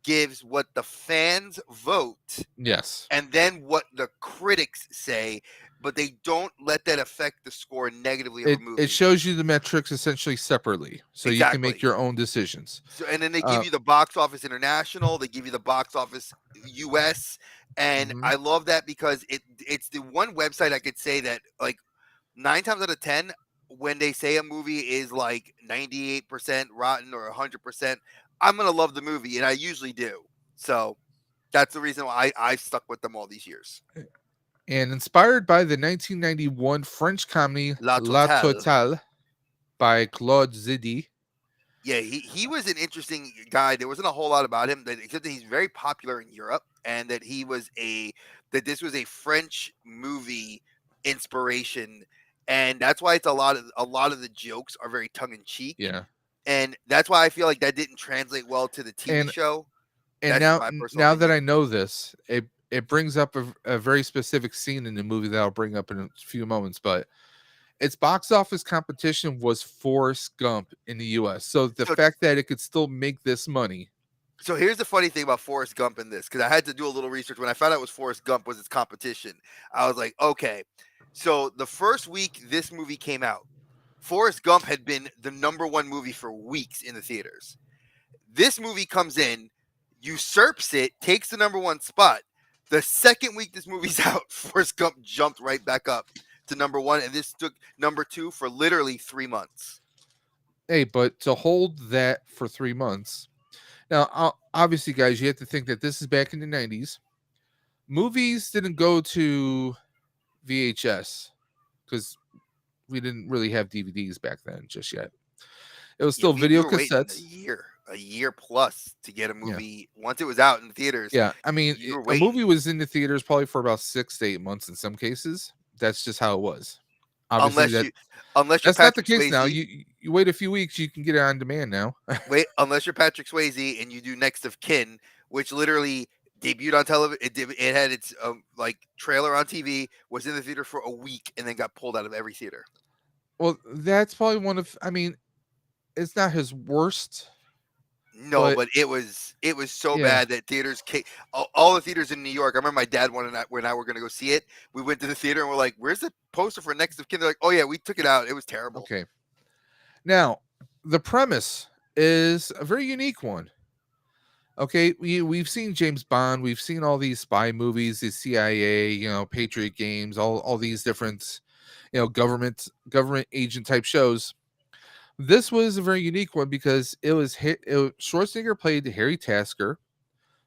gives what the fans vote Yes. and then what the critics say, but they don't let that affect the score negatively of a It movie. shows you the metrics essentially separately, so you can make Exactly. your own decisions. So, and then they give Uh, you the box office international, they give you the box office US, and mhm. I love that because it's the one website I could say that like 9 times out of 10 when they say a movie is like 98% rotten or 100%, I'm going to love the movie and I usually do. So, that's the reason why I've stuck with them all these years. And inspired by the 1991 French comedy La La Totale. Totale by Claude Zidi. Yeah, he was an interesting guy. There wasn't a whole lot about him, that except that he's very popular in Europe, and that this was a French movie inspiration, and that's why it's a lot of the jokes are very tongue in cheek, Yeah. and that's why I feel like that didn't translate well to the TV And show. and That's just now my personal now that opinion. I know this, it brings up a very specific scene in the movie that I'll bring up in a few moments, but its box office competition was Forrest Gump in the US. So the So fact that it could still make this money. So here's the funny thing about Forrest Gump in this, because I had to do a little research when I found out it was Forrest Gump was its competition. I was like, okay. So the first week this movie came out, Forrest Gump had been the number one movie for weeks in the theaters. This movie comes in, usurps it, takes the number one spot. The second week this movie's out, Forrest Gump jumped right back up to number one, and this took number two for literally 3 months. Hey, but to hold that for 3 months. Now, obviously, guys, you have to think that this is back in the 90s. Movies didn't go to VHS because we didn't really have DVDs back then just yet. It was Yeah, still we video were waiting cassettes. a year plus to get a Yeah. movie. Once it was out in the theaters, Yeah. I mean, you were a waiting. movie was in the theaters probably for about 6 to 8 months in some cases. That's just how it was. Obviously, Unless unless you're that's not the Patrick case now. Swayze, You wait a few weeks, you can get it on demand now. unless you're Patrick Swayze and you do Next of Kin, which literally debuted on television. It had its like trailer on TV, was in the theater for a week, and then got pulled out of every theater. Well, that's probably one of. I mean, it's not his worst, No, but but it was so yeah. bad that all the theaters in New York. I remember my dad when I were going to go see it. We went to the theater and we're like, "Where's the poster for Next of Kin?" They're like, "Oh yeah, we took it out. It was terrible." Okay. Now, the premise is a very unique one. Okay, we've seen James Bond, we've seen all these spy movies, the CIA, Patriot Games, all these different, government agent type shows. This was a very unique one because Schwarzenegger played Harry Tasker,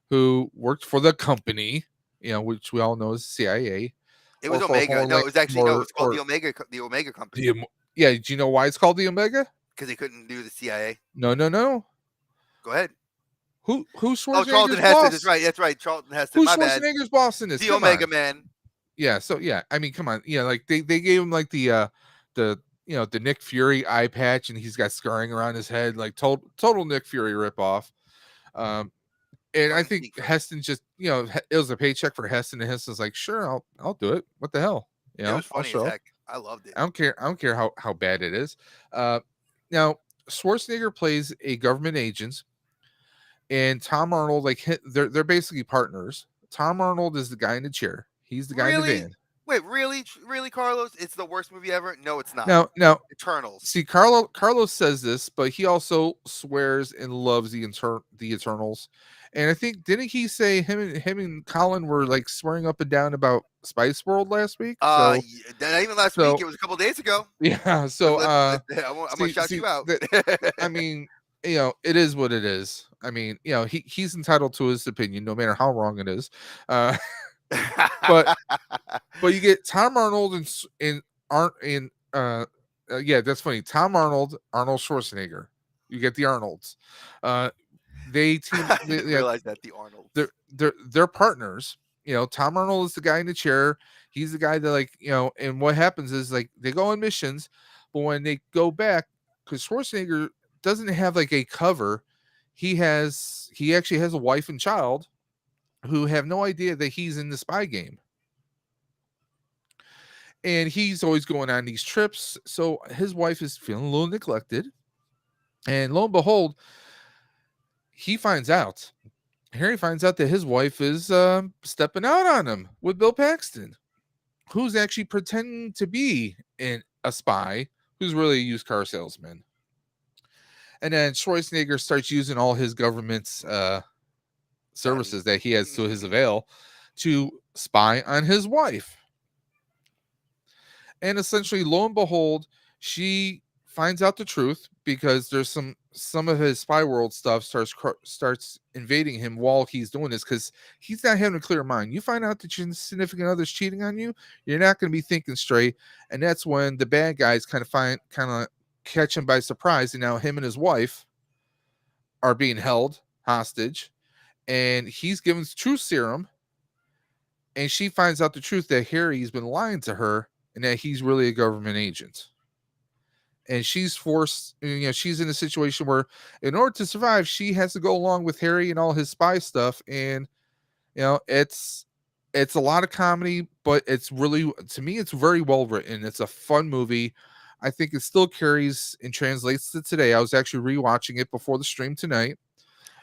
who worked for the company, which we all know is CIA, It or was for Omega. No, Homeland, it was actually no. It was called or The Omega the Company, yeah. Do you know why it's called the Omega? because they couldn't do the CIA. No, no, no. Go ahead. Who's Oh, Charlton Schwarzenegger's Heston. That's boss? right. That's right. Charlton Heston. Who's My bad. Schwarzenegger's boss in this? The Come Omega on. Man. Yeah, so yeah, I mean, come on. Yeah, like they gave him like the the Nick Fury eye patch and he's got scarring around his head, like total Nick Fury ripoff. Um and I Tongue in think cheek, Frank. Heston just, it was a paycheck for Heston and Heston's like, sure, I'll do it. What the hell? It was I'll funny as show up. heck. I loved it. I don't care how bad it is. Uh now Schwarzenegger plays a government agent and Tom Arnold, like they're basically partners. Tom Arnold is the guy in the chair. He's the guy in the Really? van. Wait, really, Carlos? It's the worst movie ever? No, it's not. Now, Eternals. see, Carlos says this, but he also swears and loves the Eternals. And I think didn't he say him and Colin were like swearing up and down about Spice World last week? Not even last week. So It was a couple days ago. yeah, so I'm gonna shout see you out. that I mean, it is what it is. I mean, he's entitled to his opinion, no matter how wrong it is. Uh, but you get Tom Arnold and aren't in yeah, that's funny. Tom Arnold, Arnold Schwarzenegger. You get the Arnolds. Uh they team I didn't yeah, realize that the Arnolds. they're partners. Tom Arnold is the guy in the chair. He's the guy that and what happens is like they go on missions, but when they go back, because Schwarzenegger doesn't have like a cover, he actually has a wife and child who have no idea that he's in the spy game. and he's always going on these trips. So his wife is feeling a little neglected, and lo and behold, he finds out. Harry finds out that his wife is stepping out on him with Bill Paxton, who's actually pretending to be a spy, who's really a used car salesman. And then Schwarzenegger starts using all his government's Funny. services that he has to his avail to spy on his wife. And essentially, lo and behold, she finds out the truth because there's some of his spy world stuff starts invading him while he's doing this, because he's not having a clear mind. You find out that your significant other's cheating on you, you're not going to be thinking straight, and that's when the bad guys kind of catch him by surprise, and now him and his wife are being held hostage, and he's given truth serum, and she finds out the truth that Harry's been lying to her and that he's really a government agent. And she's forced, she's in a situation where in order to survive, she has to go along with Harry and all his spy stuff. And, it's a lot of comedy, but it's really, to me, it's very well written. It's a fun movie. I think it still carries and translates to today. I was actually rewatching it before the stream tonight.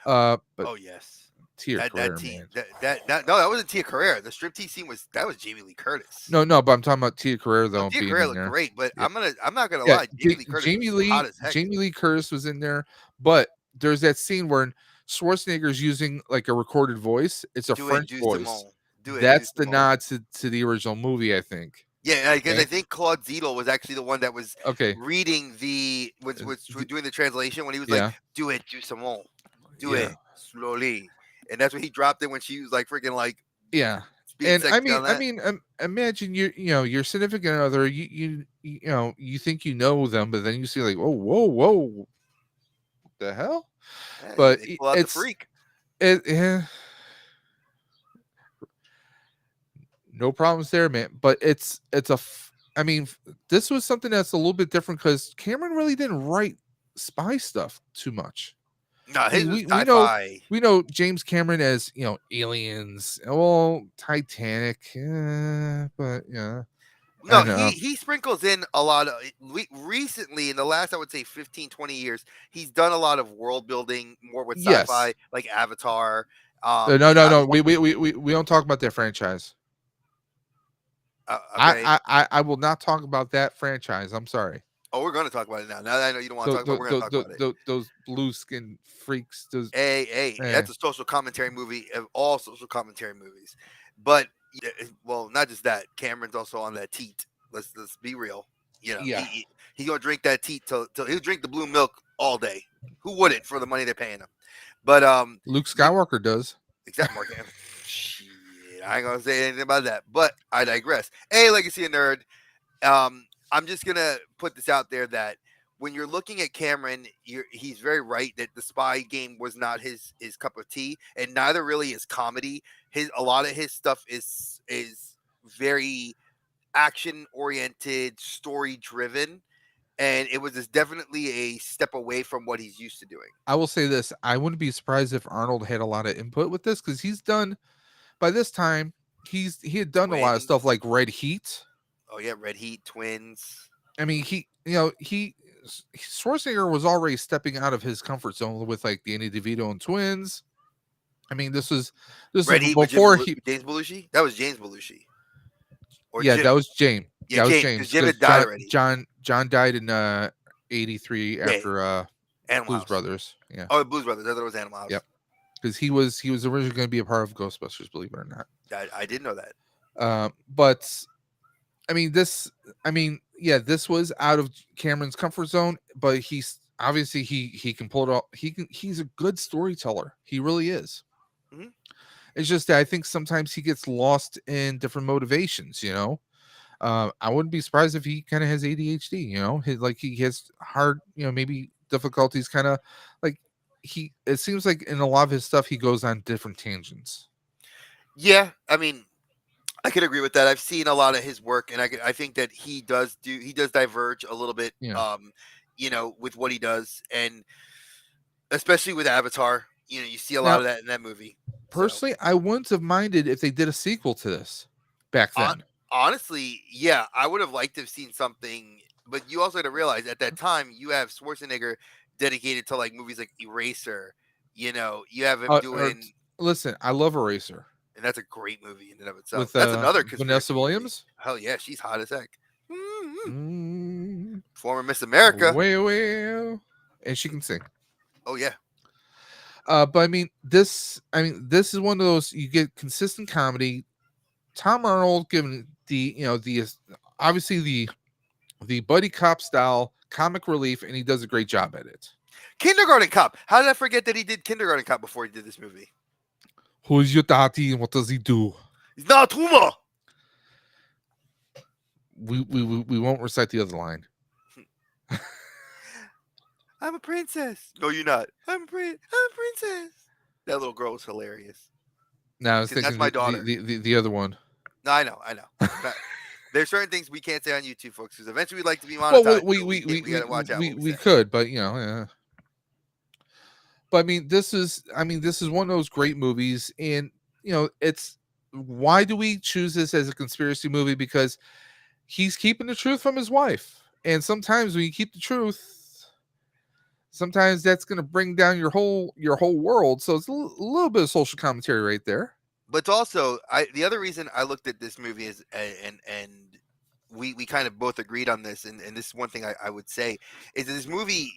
But Oh yes. Tia That Carrere, T man. that no, that wasn't Tia Carrere. The striptease scene was Jamie Lee Curtis. No, but I'm talking about Tia Carrere Oh, though Tia being Carrere in looked there. great, but Yeah, I'm not gonna yeah. lie, Jamie Lee Curtis was hot as heck. Jamie Lee Curtis was in there, but there's that scene where Schwarzenegger's using like a recorded voice. It's a Do it, French do voice. Simone. Do it, do That's the Simone. nod to the original movie, I think. Yeah, because I Okay. think Claude Zedel was actually the one that was Okay. reading was doing the translation when he was like, Yeah. "Do it, do Simone. Do Yeah. it slowly," and that's when he dropped it when she was like freaking like Yeah. being And I sexy mean, on I that. mean, imagine your significant other. You think you know them, but then you see like, oh, whoa, what the hell? Yeah, But they pull out the freak. yeah, no problems there, man. But I mean, this was something that's a little bit different because Cameron really didn't write spy stuff too much. No, I his mean, was we know sci-fi. James Cameron as Aliens, well, Titanic, but yeah, No, and he sprinkles in a lot of recently in the last I would say 15 20 years, he's done a lot of world building more with yes, sci-fi like Avatar. no, The one, we don't talk about that franchise. okay. I will not talk about that franchise. I'm sorry. Oh, we're going to talk about it now. Now that I know you don't want to talk about it, we're going to talk about it. Those blue skin freaks. Those Hey, eh, that's a social commentary movie of all social commentary movies. But well, not just that. Cameron's also on that teat. Let's be real. You know, yeah. he gonna drink that teat till he'll drink the blue milk all day. Who wouldn't for the money they're paying him? But Luke the, Skywalker does. except Mark. Shit, I ain't gonna say anything about that. But I digress. Hey, Legacy of Nerd. I'm just gonna put this out there that when you're looking at Cameron, he's very right that the spy game was not his cup of tea, and neither really is comedy. A lot of his stuff is very action oriented, story driven, and it was just definitely a step away from what he's used to doing. I will say this: I wouldn't be surprised if Arnold had a lot of input with this because he's done by this time. He had done a lot of stuff Twins. like Red Heat. Oh yeah, Red Heat, Twins. I mean, Schwarzenegger was already stepping out of his comfort zone with like Danny DeVito and Twins. I mean, this is Red Heat with before he. James Belushi. That was James Belushi or Yeah, Jim. that was James. Yeah, That was James, because James Jim because had died already. John died in '83 Yeah, after Animal Blues House. Brothers. Yeah. Oh, Blues Brothers. I thought it was Animal House. Yep. Because he was originally going to be a part of Ghostbusters, believe it or not. I didn't know that. But I mean, this was out of Cameron's comfort zone, but he's obviously he can pull it off. He's a good storyteller. He really is. Mhm. It's just that I think sometimes he gets lost in different motivations. I wouldn't be surprised if he kind of has ADHD. He has hard, maybe difficulties. Kind of like It seems like in a lot of his stuff he goes on different tangents. Yeah, I mean, I could agree with that. I've seen a lot of his work, and I think that he does diverge a little bit. Yeah. With what he does, and especially with Avatar, you see a lot Now, of that in that movie. So, personally, I wouldn't have minded if they did a sequel to this back then. Honestly, yeah, I would have liked to have seen something, but you also got to realize at that time you have Schwarzenegger dedicated to like movies like Eraser. You have him Or, doing, listen, I love Eraser and that's a great movie in and of itself. with That's another Vanessa conspiracy movie. Williams. Hell yeah, she's hot as heck. Mhm. Mm, Former Miss America. well, and she can sing. Oh yeah, But I mean, this is one of those you get consistent comedy. Tom Arnold giving the obviously the buddy cop style comic relief, and he does a great job at it. Kindergarten Cop. How did I forget that he did Kindergarten Cop before he did this movie? Who's your daddy and what does he do? He's not Tuma. We won't recite the other line. I'm a princess. No, you're not. I'm a princess. That little girl was hilarious. Now I was Because that's thinking my daughter. the other one. No, I know. But there's certain things we can't say on YouTube, folks, because eventually we'd like to be Well, monetized. So we got to watch out what we we say. could, but yeah. But this is one of those great movies, and it's why do we choose this as a conspiracy movie? Because he's keeping the truth from his wife, and sometimes when you keep the truth, sometimes that's going to bring down your whole world. So it's a little bit of social commentary right there. But it's also, the other reason I looked at this movie is, and we kind of both agreed on this, and this is one thing I would say, is that this movie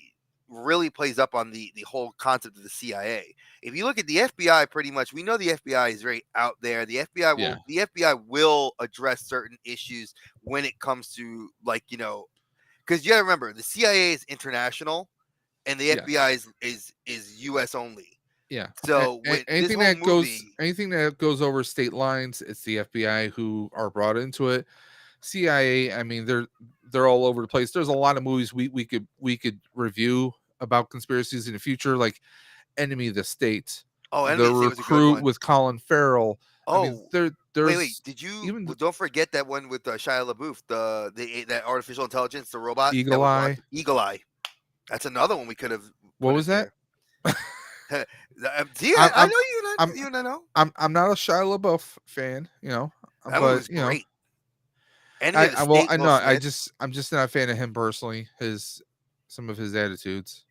really plays up on the whole concept of the CIA. If you look at the FBI, pretty much we know the FBI is very out there. Yeah. The FBI will address certain issues when it comes to, like, because you got to remember the CIA is international and the Yes. FBI is US only. Yeah. So with this Anything whole that goes movie, anything that goes over state lines, it's the FBI who are brought into it. CIA, I mean, they're all over the place. There's a lot of movies we could review about conspiracies in the future, like Enemy of the State, oh, Enemy The of the State was a good Recruit one. with Colin Farrell. I mean, Oh, wait, there's did you? even Don't forget that one with Shia LaBeouf, that artificial intelligence, the robot that Eagle was Eye. watching Eagle Eye. That's another one we could have What put in was that? there. See, I'm I I'm know I'm you don't know. I'm not a Shia LaBeouf fan, That movie but was great. Enemy of the State, I Will know Smith, I'm just not a fan of him personally. Some of his attitudes.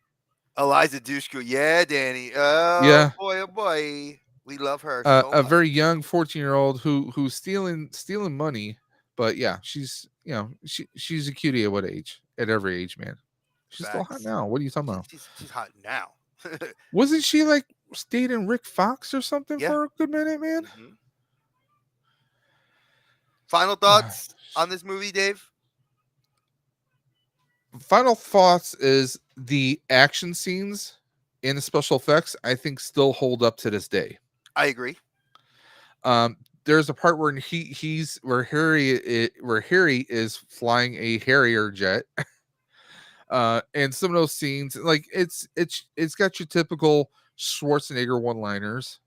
Eliza Dushku. Yeah, Danny. Oh Yeah, boy, oh boy, we love her so a much. very young 14-year-old who's stealing money, but yeah, she's a cutie at what age? At every age, man. She's still hot Facts. now. What are you talking about? She's hot now. Wasn't she like dating Rick Fox or something Yeah. for a good minute, man? hmm Final thoughts on this movie, Dave? Final thoughts is the action scenes and the special effects I think still hold up to this day. I agree. There's a part where where Harry is flying a Harrier jet. And some of those scenes, like it's got your typical Schwarzenegger one-liners.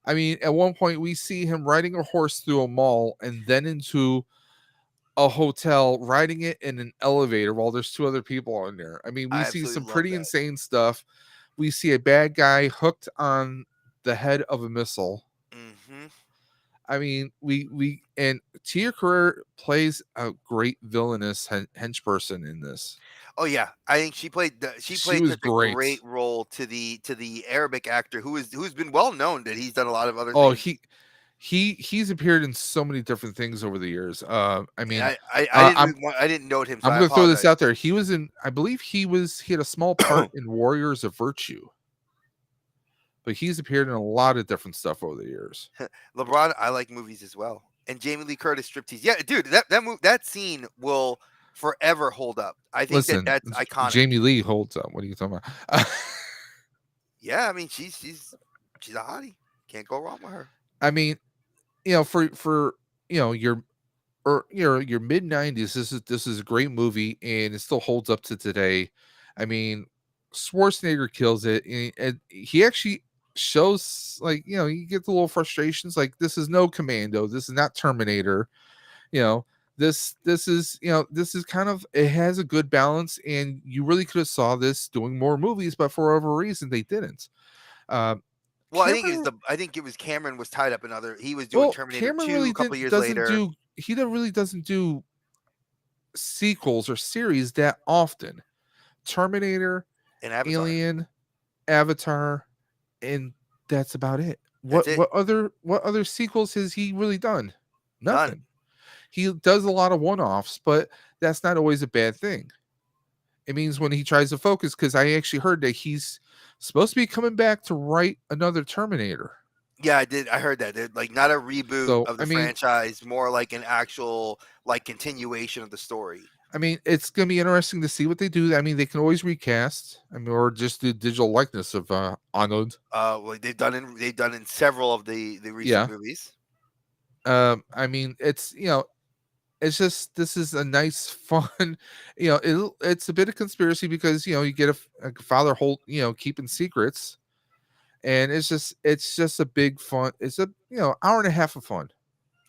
I mean, at one point we see him riding a horse through a mall and then into a hotel, riding it in an elevator while there's two other people in there. I mean, we I see some absolutely love pretty that. insane stuff. We see a bad guy hooked on the head of a missile. hmm I mean, we and Tia Carrere plays a great villainous henchperson in this. Oh yeah, I think she She played was such a great. great role to the Arabic actor who's been well known that he's done a lot of other Oh, things. he's appeared in so many different things over the years. I And mean, I'm I didn't note him, so I'm I going to throw this apologize. out there. He was in, I believe he had a small part in Warriors of Virtue, but he's appeared in a lot of different stuff over the years. LeBron, I like movies as well, and Jamie Lee Curtis striptease. Yeah, dude, that scene will forever hold up. I think Listen, that's iconic. Jamie Lee holds up. What are you talking about? Yeah, I mean she's a hottie. Can't go wrong with her. I mean, for your mid 90s, this is a great movie and it still holds up to today. I mean, Schwarzenegger kills it, and he actually shows, like, you get the little frustrations, like, this is no Commando, this is not Terminator. you know this is this is kind of, it has a good balance, and you really could have saw this doing more movies, but for whatever reason they didn't. um Well, Cameron I think it was Cameron was tied up in other. He was doing Terminator Cameron 2 really a couple didn't years doesn't later. do he really doesn't do sequels or series that often. Terminator, And Avatar. Alien, Avatar, and that's about it. That's it. What other sequels has he really done? None. Nothing. He does a lot of one-offs, but that's not always a bad thing. It means when he tries to focus, because I actually heard that he's supposed to be coming back to write another Terminator. Yeah, I did. I heard that. They're, like, not a reboot So of the franchise, more like an actual like continuation of the story. it's gonna be interesting to see what they do. They can always recast. Or just do digital likeness of Arnold. Well, they've done in several of the recent Yeah. movies. It's it's just this is a nice fun it's a bit of conspiracy because you get a father hold keeping secrets, and it's just a big fun. It's a hour and a half of fun.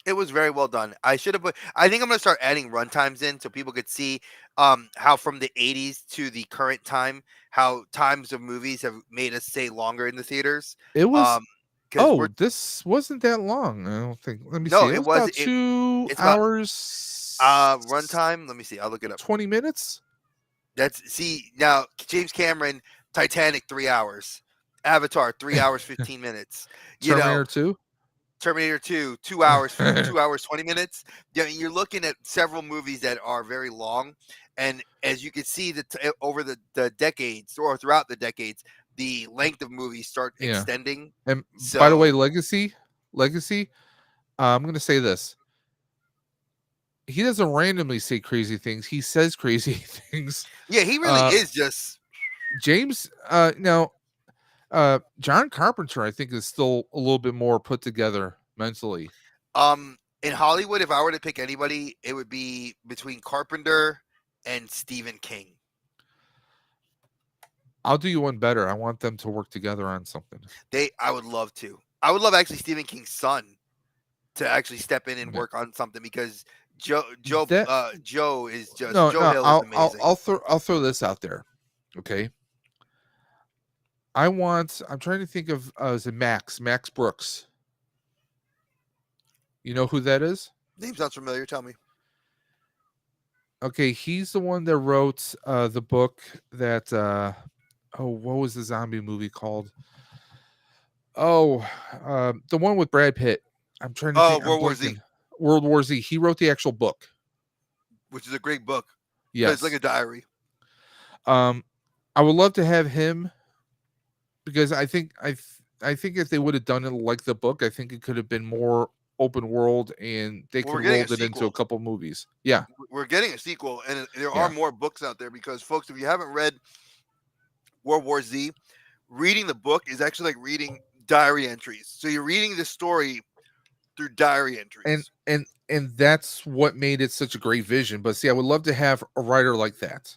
It was very well done. I should have put. I think I'm gonna start adding runtimes in so people could see how from the 80s to the current time, how times of movies have made us stay longer in the theaters. It was Um, because we're this wasn't that long, I don't think. Let me no, see, it it was was about it. two It's about hours runtime. Let me see. I'll look it up. 20 minutes. That's see now James Cameron, Titanic 3 hours, Avatar 3 hours 15 minutes. You know, Terminator 2. Terminator 2 2 hours 2 hours 20 minutes. Yeah, you're looking at several movies that are very long, and as you can see that over the decades or throughout the decades, the length of movies start Yeah. extending. And by the way, So legacy, I'm gonna say this. He doesn't randomly say crazy things. He says crazy things. yeah, he really Uh is just James now John Carpenter, I think, is still a little bit more put together mentally. in Hollywood. If I were to pick anybody, it would be between Carpenter and Stephen King. I'll do you one better. I want them to work together on something. I would love to. I would love actually Stephen King's son to actually step in and Okay. work on something because That Joe is just no, Joe no, Hill is amazing. I'll throw this out there. Okay. I'm trying to think of is it Max Brooks. You know who that is? Name sounds familiar. Tell me. Okay, he's the one that wrote the book that oh, what was the zombie movie called? Oh, the one with Brad Pitt. I'm trying to Oh, think. I'm World War Z, blinking. World War Z. He wrote the actual book. which is a great book because it's like Yes. a diary. Um, I would love to have him because I think if they would have done it like the book, I think it could have been more open world, and they Well, could we're have getting a rolled it into a sequel. couple movies. Yeah, We're getting a sequel, and there are yeah. more books out there because, folks, if you haven't read World War Z, reading the book is actually like reading diary entries. So you're reading the story through diary And entries. that's what made it such a great vision. But see, I would love to have a writer like that.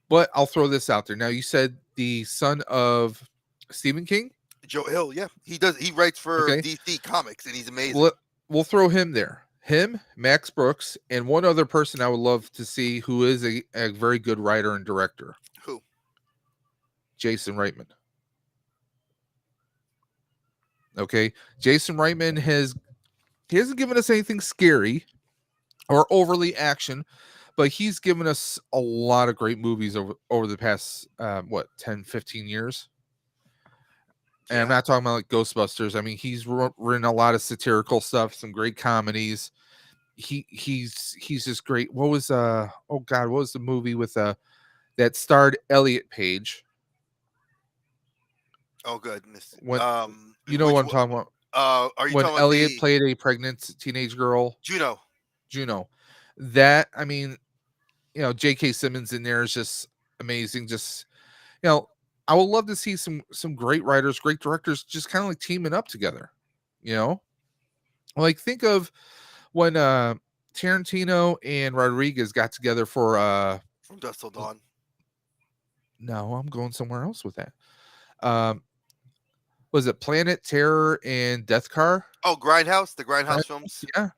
But I'll throw this out there. Now, you said the son of Stephen King. Joe Hill, yeah, he does. He writes for Okay, DC Comics, and he's amazing. we'll, we'll throw him there. Him, Max Brooks, and one other person I would love to see who is a very good writer and director, Who? Jason Reitman. Okay, Jason Reitman he hasn't given us anything scary or overly action, but he's given us a lot of great movies over the past 10-15 years. And I'm Yeah. not talking about like Ghostbusters. He's written a lot of satirical stuff, some great comedies. He's just great. What was oh god, what was the movie with that starred Elliot Page? Oh goodness. When you know what I'm talking about? Are you When talking about Elliot the played a pregnant teenage girl, Juno? Juno. That J.K. Simmons in there is just amazing. Just you know, I would love to see some great writers, great directors, just kind of like teaming up together. You know, like think of when Tarantino and Rodriguez got together for From Dust Till Dawn. no, I'm going somewhere else with that. Um, was it Planet Terror and Death Car? Oh, Grindhouse, the Grindhouse Right? films. Yeah,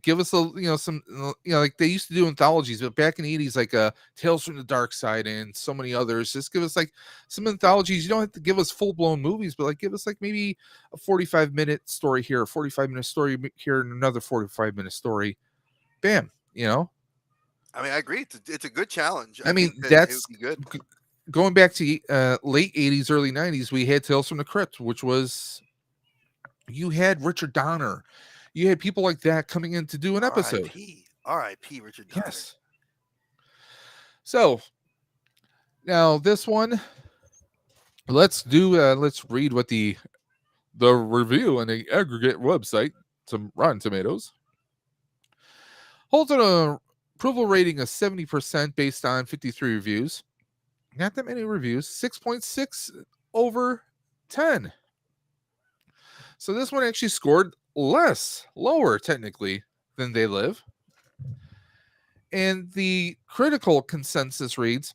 Give us some like they used to do anthologies, but back in the 80s, like Tales from the Dark Side and so many others. Just give us like some anthologies. You don't have to give us full blown movies, but like give us like maybe a 45-minute story here, a 45-minute story here, and another 45-minute story. Bam. I mean, I agree. It's a good challenge. I I think mean, that it that's would be good. going back to late 80s, early 90s. We had Tales from the Crypt, which was you had Richard Donner, you had people like that coming in to do an episode. R.I.P. R.I.P. Richard Donner. Yes. So now this one, let's read what the review on the aggregate website, some Rotten Tomatoes, holds an approval rating of 70% based on 53 reviews. Not that many reviews. 6.6 over 10. So this one actually scored lower technically than They Live. And the critical consensus reads,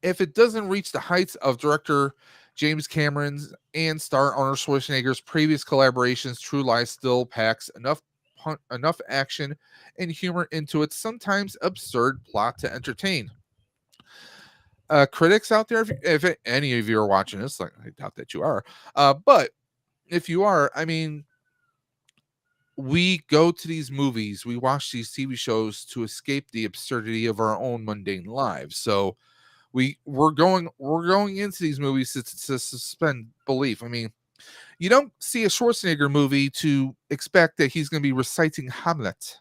if it doesn't reach the heights of director James Cameron's and star Arnold Schwarzenegger's previous collaborations, True Lies still packs enough action and humor into its sometimes absurd plot to entertain. Critics out there, if any of you are watching this, like I doubt that you are, but if you are, I mean, we go to these movies, we watch these TV shows to escape the absurdity of our own mundane lives. So we're going into these movies to suspend belief. I mean, you don't see a Schwarzenegger movie to expect that he's going to be reciting Hamlet.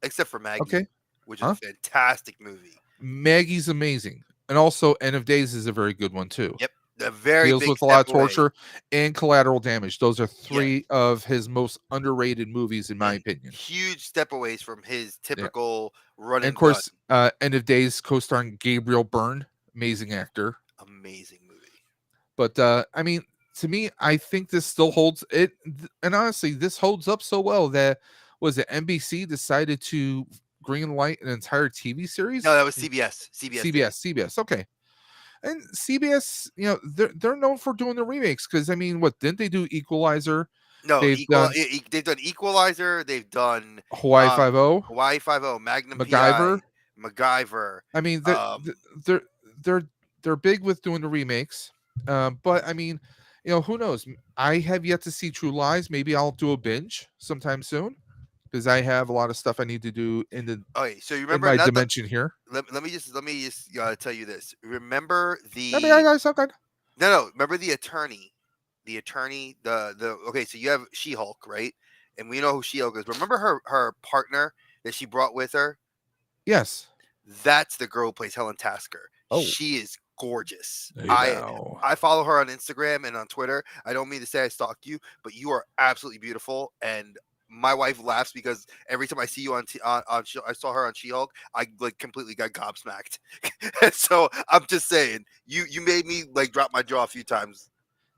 Except for Maggie, Okay, which is huh? a fantastic movie. Maggie's amazing, and also End of Days is a very good one too. Yep, a very Deals big with a lot step of away. torture and collateral damage. Those are Yeah, three of his most underrated movies, in my and opinion. huge step away from his Yeah. typical run And of and gun. course, End of Days co-starring Gabriel Byrne, amazing actor. Amazing movie. But I mean, to me, I think this still holds it, and honestly, this holds up so well that was it NBC decided to greenlight an entire TV series. No, that was CBS. CBS did it. CBS. Okay, and CBS, they're known for doing the remakes because I mean, what didn't they do? Equalizer. No, They've done they've done Equalizer. They've done Hawaii Five O, Hawaii 5-0, Magnum PI, MacGyver. MacGyver. I mean, Um, they're they're they're big with doing the remakes. But I mean, who knows? I have yet to see True Lies. Maybe I'll do a binge sometime soon because I have a lot of stuff I need to do okay, so you in remember my not the, dimension here. let me just tell you this. Remember I mean, I the got something. no, remember the attorney. The attorney, the okay, so you have She-Hulk, right? And we know who She-Hulk is. Remember her partner that she brought with her? Yes. That's the girl who plays Helen Tasker. Oh, She is gorgeous. hey now. I follow her on Instagram and on Twitter. I don't mean to say I stalked you, but you are absolutely beautiful. And my wife laughs because every time I see you I saw her on She-Hulk, I like completely got gobsmacked. So I'm just saying, you made me like drop my jaw a few times.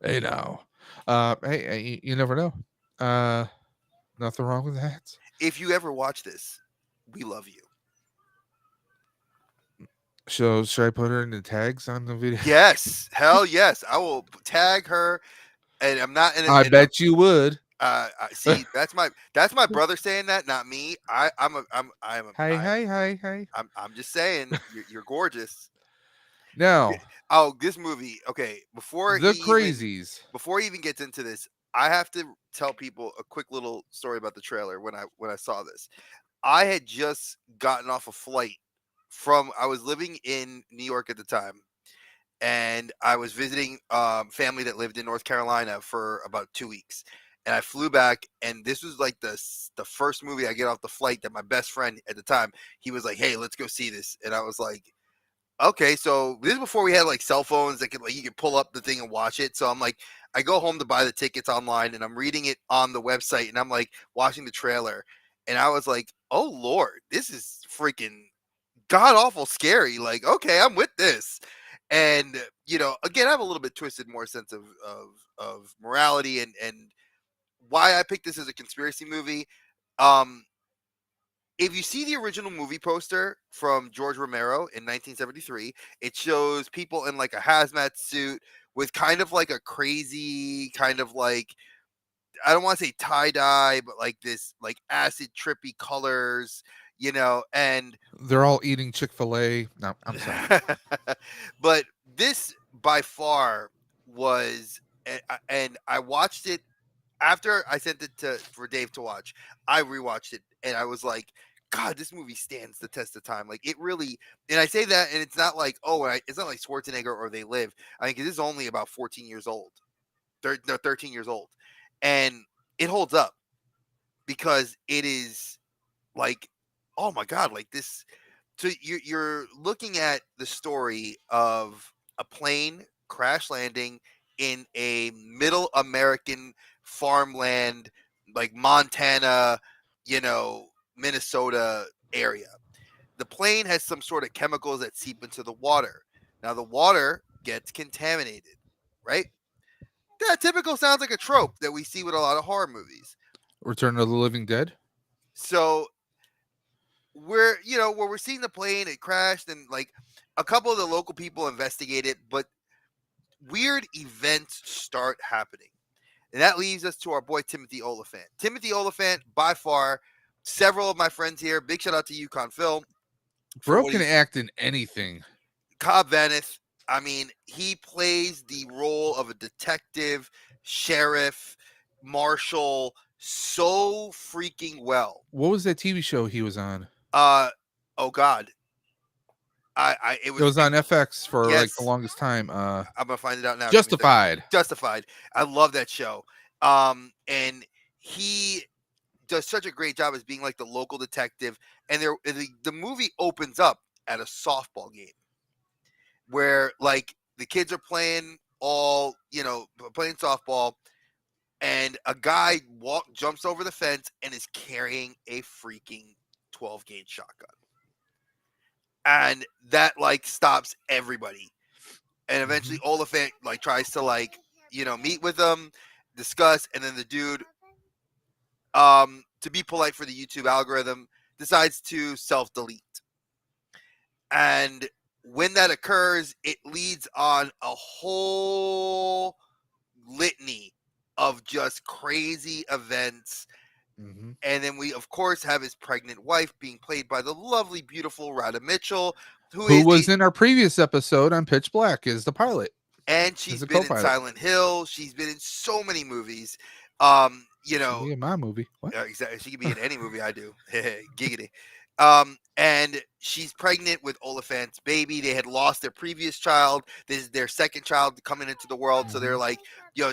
Hey now. Hey, you never know. Nothing wrong with that. If you ever watch this, we love you. So should I put her in the tags on the video? Yes, hell yes. I will tag her, and I'm not in. I bet you would. See, that's my brother saying that, not me. Hey. I'm just saying you're gorgeous. Now, Oh, this movie. Okay, the Crazies. before he even gets into this, I have to tell people a quick little story about the trailer when I saw this. I had just gotten off a flight from I was living in New York at the time, and I was visiting family that lived in North Carolina for about 2 weeks. And I flew back, and this was like the first movie I get off the flight that my best friend at the time, he was like, "Hey, let's go see this," and I was like, "Okay." So this is before we had like cell phones that could like you could pull up the thing and watch it. So I'm like, I go home to buy the tickets online, and I'm reading it on the website, and I'm like watching the trailer, and I was like, "Oh Lord, this is freaking god awful scary." Like, okay, I'm with this. And again, I have a little bit twisted more sense of morality and why I picked this as a conspiracy movie. Um, if you see the original movie poster from George Romero in 1973, it shows people in like a hazmat suit with kind of like a crazy kind of like I don't want to say tie dye, but like this like acid trippy colors, and They're all eating Chick-fil-A. No, I'm sorry. but this by far was, and I watched it after I sent it to for Dave to watch. I rewatched it and I was like, God, this movie stands the test of time. Like it really, and I say that, and it's not like, it's not like Schwarzenegger or They Live. I mean, 'cause this is only about 14 years old, no, 13 years old, and it holds up because it is like, oh my God, like this. So you're looking at the story of a plane crash landing in a middle American farmland, like Montana, Minnesota area. The plane has some sort of chemicals that seep into the water. Now the water gets contaminated, right? That typical sounds like a trope that we see with a lot of horror movies. Return of the Living Dead. So where we're seeing the plane, it crashed, and like a couple of the local people investigate it, but weird events start happening. And that leads us to our boy Timothy Oliphant. Timothy Oliphant, by far, several of my friends here, big shout out to Yukon Phil for Bro what can he's act in anything. Cobb Vanith. I mean, he plays the role of a detective, sheriff, marshal so freaking well. What was that TV show he was on? Oh God, it It was on FX for like the yes. longest time. I'm gonna find it out now. Give me a second. Justified. Justified. I love that show. And he does such a great job as being like the local detective. And the movie opens up at a softball game where like the kids are playing playing softball, and a guy jumps over the fence and is carrying a freaking 12-gauge shotgun, and that like stops everybody. And eventually Oliphant like tries to like meet with them, discuss, and then the dude, to be polite for the YouTube algorithm, decides to self-delete. And when that occurs, it leads on a whole litany of just crazy events. And then we of course have his pregnant wife being played by the lovely, beautiful Rada Mitchell, Who was in our previous episode on Pitch Black is the pilot. And she's a been in co-pilot. Silent Hill. She's been in so many movies. She can be in my movie. What? Exactly. She can be in any movie I do. Giggity. And she's pregnant with Oliphant's baby. They had lost their previous child. This is their second child coming into the world. So they're like,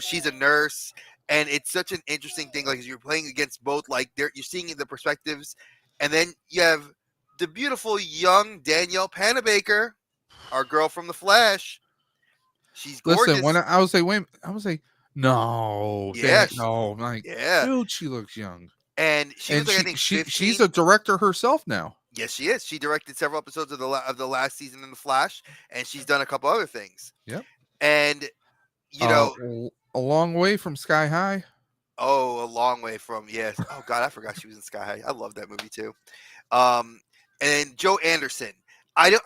she's a nurse. And it's such an interesting thing. Like, you're playing against both, like, you're seeing the perspectives. And then you have the beautiful young Danielle Panabaker, our girl from The Flash. She's gorgeous. Listen, when I was like, wait, I was like, no, Yeah, no, I'm like, yeah, dude, she looks young. and she was like, I think 15. She's a director herself now. Yes, she is. She directed several episodes of the last season in The Flash, and she's done a couple other things. Yep. And a long way from Sky High. Oh, a long way from, yes. Oh God, I forgot she was in Sky High. I love that movie too. And Joe Anderson. I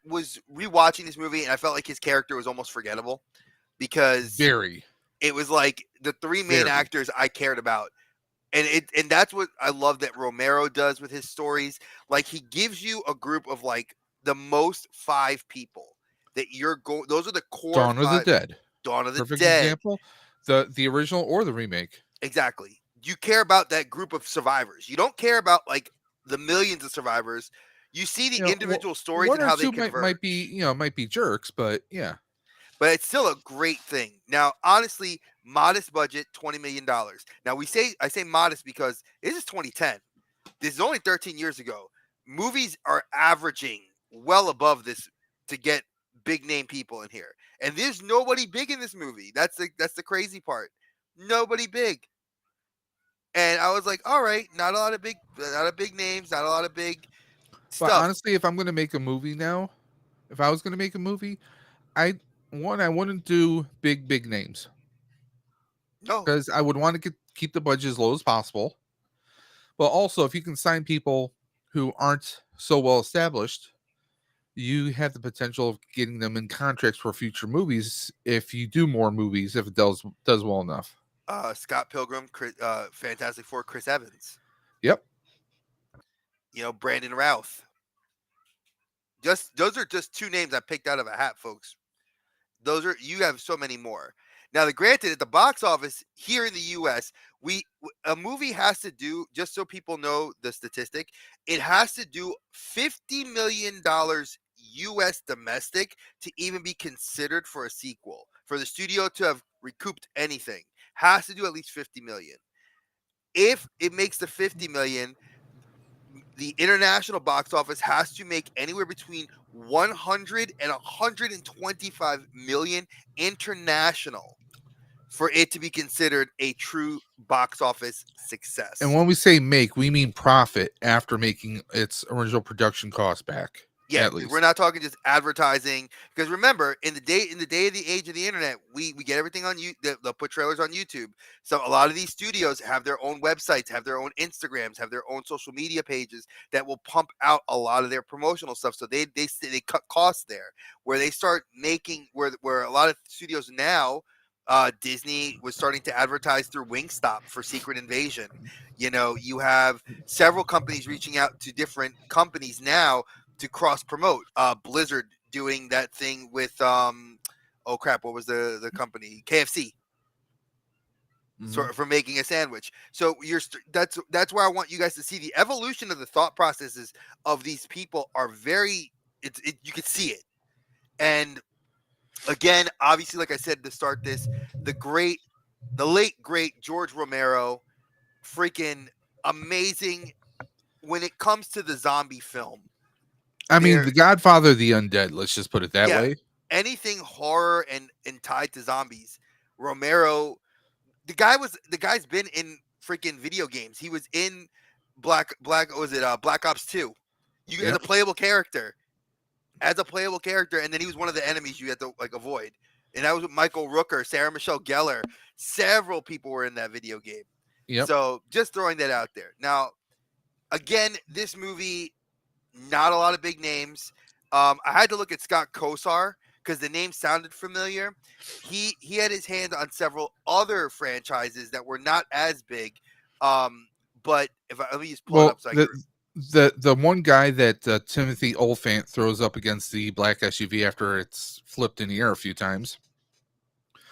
was rewatching this movie and I felt like his character was almost forgettable because it was like the three main actors I cared about. And that's what I love that Romero does with his stories. Like, he gives you a group of like the most 5 people that you're going. Those are the core. Dawn of the Dead. Dawn of the Perfect Dead. example. The original or the remake. Exactly. You care about that group of survivors. You don't care about like the millions of survivors. You see the individual stories and how they converge. might be jerks, but yeah. But it's still a great thing. Now, honestly, modest budget, $20 million. Now, I say modest because this is 2010. This is only 13 years ago. Movies are averaging well above this to get big name people in here. And there's nobody big in this movie. That's the crazy part. Nobody big. And I was like, all right, not a lot of big names, not a lot of big stuff. But honestly, if I'm going to make a movie now, if I was going to make a movie, I wouldn't do big names. No. Because I would want to keep the budget as low as possible. But also, if you can sign people who aren't so well established, you have the potential of getting them in contracts for future movies if you do more movies, if it does well enough. Scott Pilgrim, Fantastic Four, Chris Evans. Yep. Brandon Routh. Just those are just two names I picked out of a hat, folks. You have so many more. Now, granted, at the box office here in the U.S., a movie has to do, just so people know the statistic, it has to do $50 million U.S. domestic to even be considered for a sequel. For the studio to have recouped anything, has to do at least 50 million. If it makes the 50 million, the international box office has to make anywhere between 100 and 125 million international for it to be considered a true box office And success. when we say make, we mean profit after making its original production cost back, Yeah, at because we're least. not talking just advertising. Because remember, in the day of the age of the internet, we get everything on you. They'll put trailers on YouTube. So a lot of these studios have their own websites, have their own Instagrams, have their own social media pages that will pump out a lot of their promotional stuff. So they cut costs there, where they start making where a lot of studios now. Disney was starting to advertise through Wingstop for Secret Invasion. You have several companies reaching out to different companies now to cross promote. Blizzard doing that thing with oh crap, what was the company? KFC. Mhm. Sort of for making a sandwich. So that's where I want you guys to see the evolution of the thought processes of these people are very. You can see it. And again, obviously, like I said to start this, the great, the late great George Romero, freaking amazing when it comes to the zombie film. I mean, There, the Godfather of the Undead, let's just put it that yeah, way. anything horror and tied to zombies. Romero, the guy's been in freaking video games. He was in Black was it Black Ops 2. You as Yep. a playable character, and then he was one of the enemies you had to like avoid. And that was with Michael Rooker, Sarah Michelle Gellar. Several people were in that video game. Yep. So just throwing that out there. Now, again, this movie, not a lot of big names. I had to look at Scott Kosar because the name sounded familiar. He had his hand on several other franchises that were not as big. Um, but let me just pull it Well, up so I can. the one guy that Timothy Olyphant throws up against the black SUV after it's flipped in the air a few times.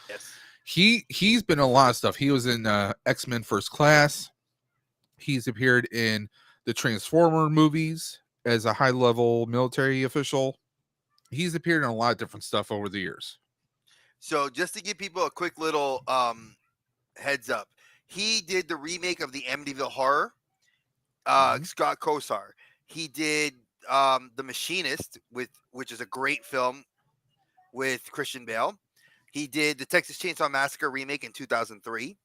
Yes. He's been in a lot of stuff. He was in X-Men First Class. He's appeared in the Transformer movies as a high level military official. He's appeared in a lot of different stuff over the years. So just to give people a quick little heads up, he did the remake of the Amityville Horror. Mhm. Scott Kosar. He did The Machinist, which is a great film with Christian Bale. He did the Texas Chainsaw Massacre remake in 2003.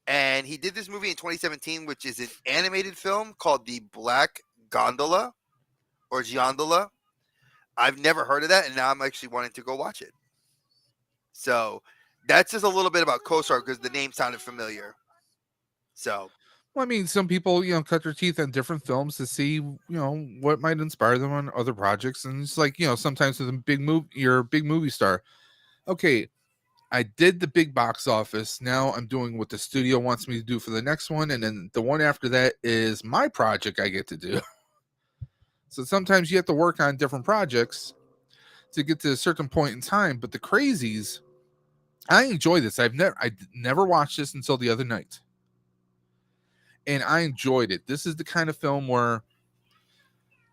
And he did this movie in 2017, which is an animated film called The Black Gondola or Gondola. I've never heard of that, and now I'm actually wanting to go watch it. So that's just a little bit about Kosar because the name sounded familiar. So, Well, I mean, some people, cut their teeth on different films to see, what might inspire them on other projects. And it's like, sometimes with a big movie, you're a big movie star. Okay, I did the big box office. Now I'm doing what the studio wants me to do for the next one. And then the one after that is my project I get to do. So sometimes you have to work on different projects to get to a certain point in time. But the Crazies, I enjoy this. I never watched this until the other night. And I enjoyed it. This is the kind of film where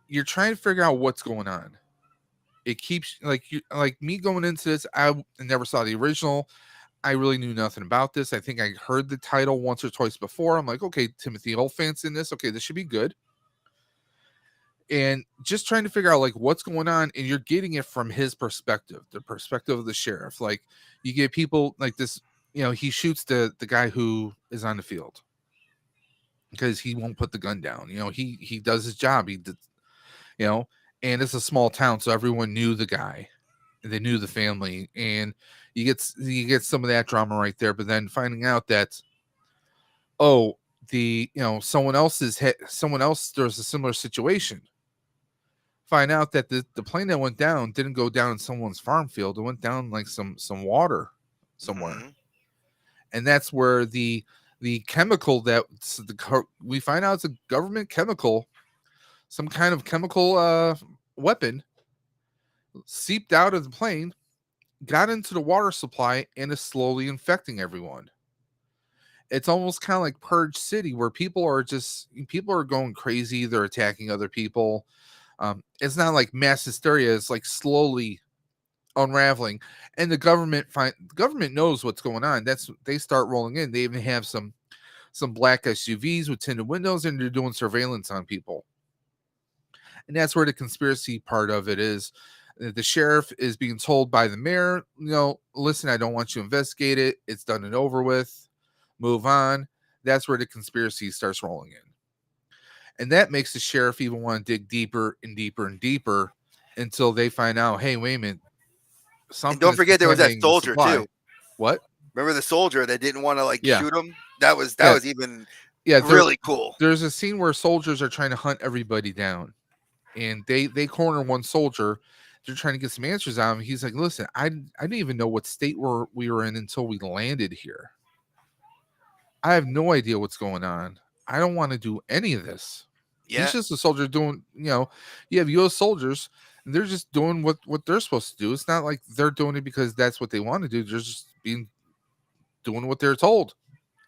you're trying to figure out what's going on. It keeps like me going into this. I never saw the original. I really knew nothing about this. I think I heard the title once or twice before. I'm like, okay, Timothy Olyphant's in this. Okay, this should be good. And just trying to figure out like what's going on, and you're getting it from his perspective, the perspective of the sheriff. Like you get people like this. He shoots the guy who is on the field because he won't put the gun down. He does his job. He did, you know, and it's a small town, so everyone knew the guy. They knew the family, and you get some of that drama right there. But then finding out that oh, someone else there's a similar situation. Find out that the plane that went down didn't go down in someone's farm field. It went down like some water somewhere. mhm. and that's where the chemical that we find out it's a government chemical, some kind of chemical weapon, seeped out of the plane, got into the water supply, and is slowly infecting everyone. It's almost kind of like Purge City, where people are going crazy. They're attacking other people. It's not like mass hysteria. It's like slowly unraveling, and the government knows what's going on. They start rolling in. They even have some black SUVs with tinted windows, and they're doing surveillance on people. And that's where the conspiracy part of it is. The sheriff is being told by the mayor, listen, I don't want you to investigate it. It's done and over with. Move on. That's where the conspiracy starts rolling in. And that makes the sheriff even want to dig deeper and deeper and deeper until they find out, hey, wait a minute, And something don't is forget there was that contaminating the soldier supply. too. What? Remember the soldier that didn't want to like Yeah. shoot him? That Yeah. was even Yeah. really cool. There's a scene where soldiers are trying to hunt everybody down, and they corner one soldier. They're trying to get some answers out of him. He's like, listen, I didn't even know what state we were in until we landed here. I have no idea what's going on. I don't want to do any of this. He's Yeah. just a soldier doing, you have U.S. soldiers, and they're just doing what they're supposed to do. It's not like they're doing it because that's what they want to do. They're just doing what they're told.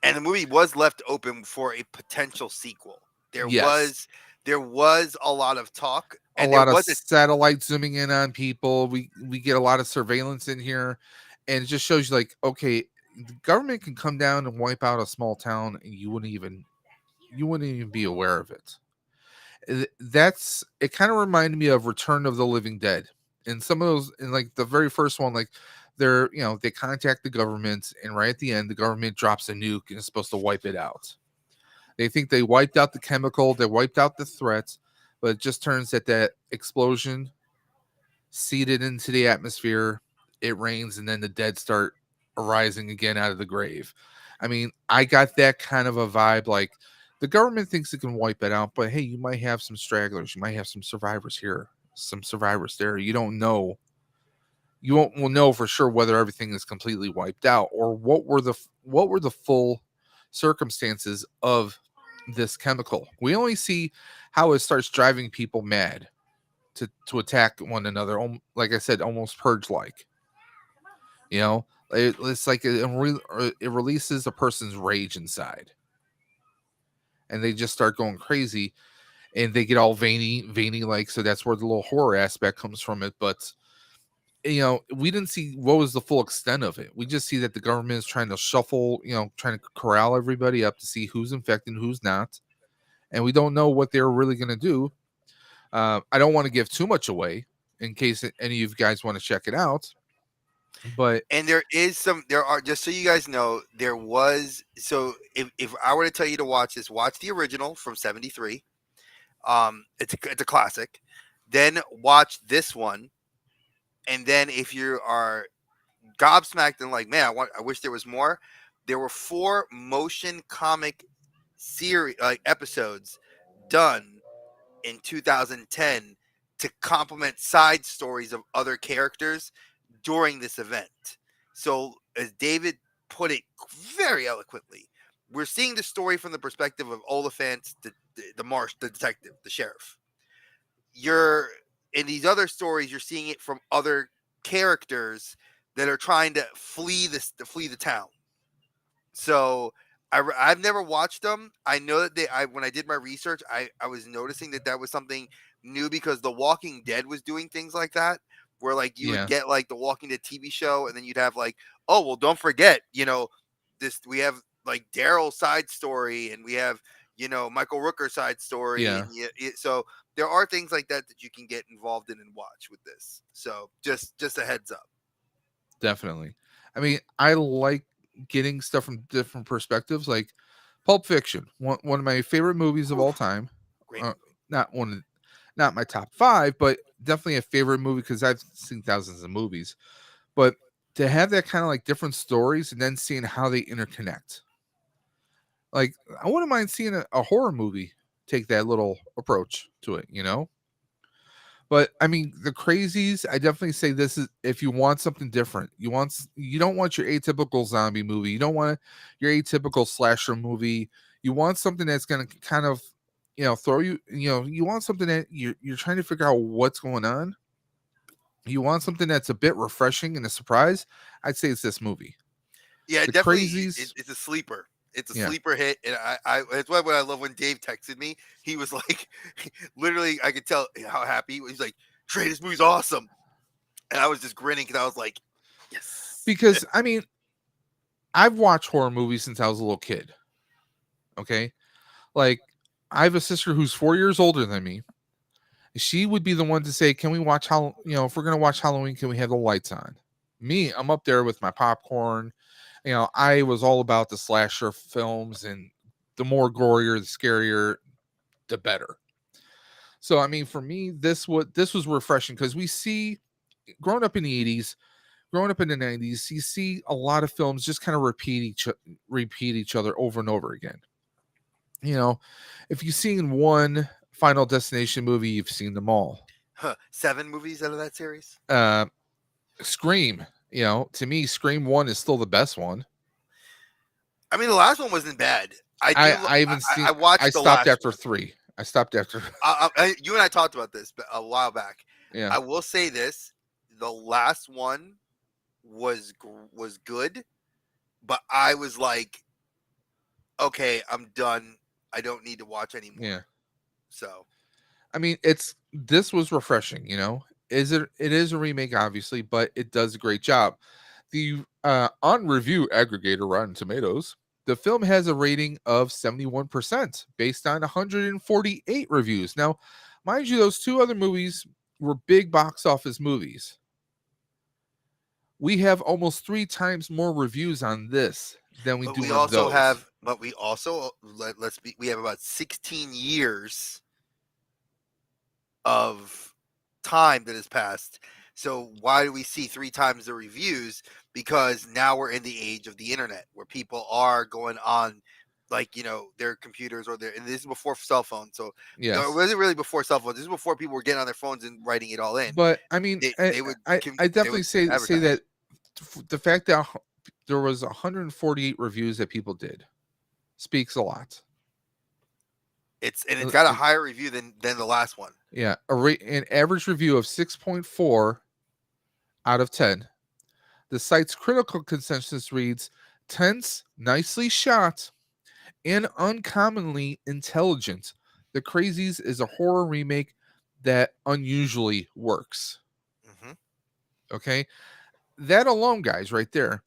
And the movie was left open for a potential sequel. There Yes. was there was a lot of talk, A and there lot of was a satellite zooming in on people. We get a lot of surveillance in here, and it just shows you like, okay, the government can come down and wipe out a small town, and you wouldn't even be aware of it. That's it. Kind of reminded me of Return of the Living Dead, and some of those, in like the very first one, like they contact the government, and right at the end, the government drops a nuke and is supposed to wipe it out. They think they wiped out the chemical, they wiped out the threats, but it just turns that explosion seeded into the atmosphere. It rains, and then the dead start arising again out of the grave. I mean, I got that kind of a vibe. Like the government thinks it can wipe it out, but hey, you might have some stragglers. You might have some survivors here, some survivors there. You don't know. You won't will know for sure whether everything is completely wiped out or what were the full circumstances of this chemical. We only see how it starts driving people mad to attack one another. Like I said, almost purge like. It's like it releases a person's rage inside, and they just start going crazy, and they get all veiny like. So that's where the little horror aspect comes from it. But we didn't see what was the full extent of it. We just see that the government is trying to shuffle, trying to corral everybody up to see who's infected and who's not, and we don't know what they're really going to do. I don't want to give too much away in case any of you guys want to check it out. But and there are, just so you guys know, there was, so if I were to tell you to watch this, watch the original from 73. It's a classic. Then watch this one, and then if you are gobsmacked and like, man, I wish there was more. There were 4 motion comic series episodes done in 2010 to complement side stories of other characters during this event. So, as David put it very eloquently, we're seeing the story from the perspective of Oliphant, the marsh, the detective, the sheriff. You're in these other stories, you're seeing it from other characters that are trying to flee the town. So I've never watched them. I know that when I did my research, I was noticing that was something new because The Walking Dead was doing things like that, where like you would yeah, get like the Walking Dead TV show, and then you'd have like, oh well, don't forget, this we have like Daryl's side story, and we have Michael Rooker's side story, yeah, and so there are things like that that you can get involved in and watch with this. So just a heads up. definitely. I mean, I like getting stuff from different perspectives. Like Pulp Fiction, one of my favorite movies of all Oof, time. great Uh, movie. not not my top 5, but definitely a favorite movie because I've seen thousands of movies. But to have that kind of like different stories and then seeing how they interconnect, like I wouldn't mind seeing a horror movie take that little approach to it. But I mean, the crazies, I definitely say this is if you want something different. You don't want your atypical zombie movie. You don't want your atypical slasher movie. You want something that's going to kind of, throw you, you want something that you're trying to figure out what's going on. You want something that's a bit refreshing and a surprise. I'd say it's this movie. Yeah, The definitely. crazies, It's a sleeper. It's a yeah. sleeper hit, and it's why what I love when Dave texted me. He was like, literally, I could tell how happy he was. He's like, "Trey, this movie's awesome," and I was just grinning because I was like, "Yes." Because I mean, I've watched horror movies since I was a little kid. Okay. Like I have a sister who's 4 years older than me. She would be the one to say, "Can we watch how if we're gonna watch Halloween, can we have the lights on?" Me, I'm up there with my popcorn. I was all about the slasher films, and the more gorier, the scarier, the better. So I mean, for me, this was refreshing because we see growing up in the '80s, growing up in the '90s, you see a lot of films just kind of repeat each other over and over again. You know, if you've seen one Final Destination movie, you've seen them all. Huh, 7 movies out of that series. Uh, Scream, to me, Scream 1 is still the best one. I mean, the last one wasn't bad. I do. I haven't seen. I I watched the stopped last after one. 3. I stopped after. You and I talked about this a while back. Yeah. I will say this: the last one was good, but I was like, okay, I'm done. I don't need to watch Yeah. anymore. So I mean, this was refreshing. It is a remake, obviously, but it does a great job. The on review aggregator Rotten Tomatoes, the film has a rating of 71% based on 148 reviews. Now, mind you, those two other movies were big box office movies. We have almost 3 times more reviews on this than we but do we on also those. have let's be we have about 16 years of time that has passed. So why do we see 3 times the reviews? Because now we're in the age of the internet where people are going on like their computers or and this is before cell phones. So it Yes. wasn't really before cell phones. This is before people were getting on their phones and writing it all in. But I mean, They would I they definitely would say advertise. that the fact that there was 148 reviews that people did speaks a lot. It's Uh, got a uh, higher review than the last one. Yeah, an average review of 6.4 out of 10. The site's critical consensus reads tense, nicely shot, and uncommonly intelligent. The Crazies is a horror remake that unusually works. Hmm. Okay. That alone, guys, right there.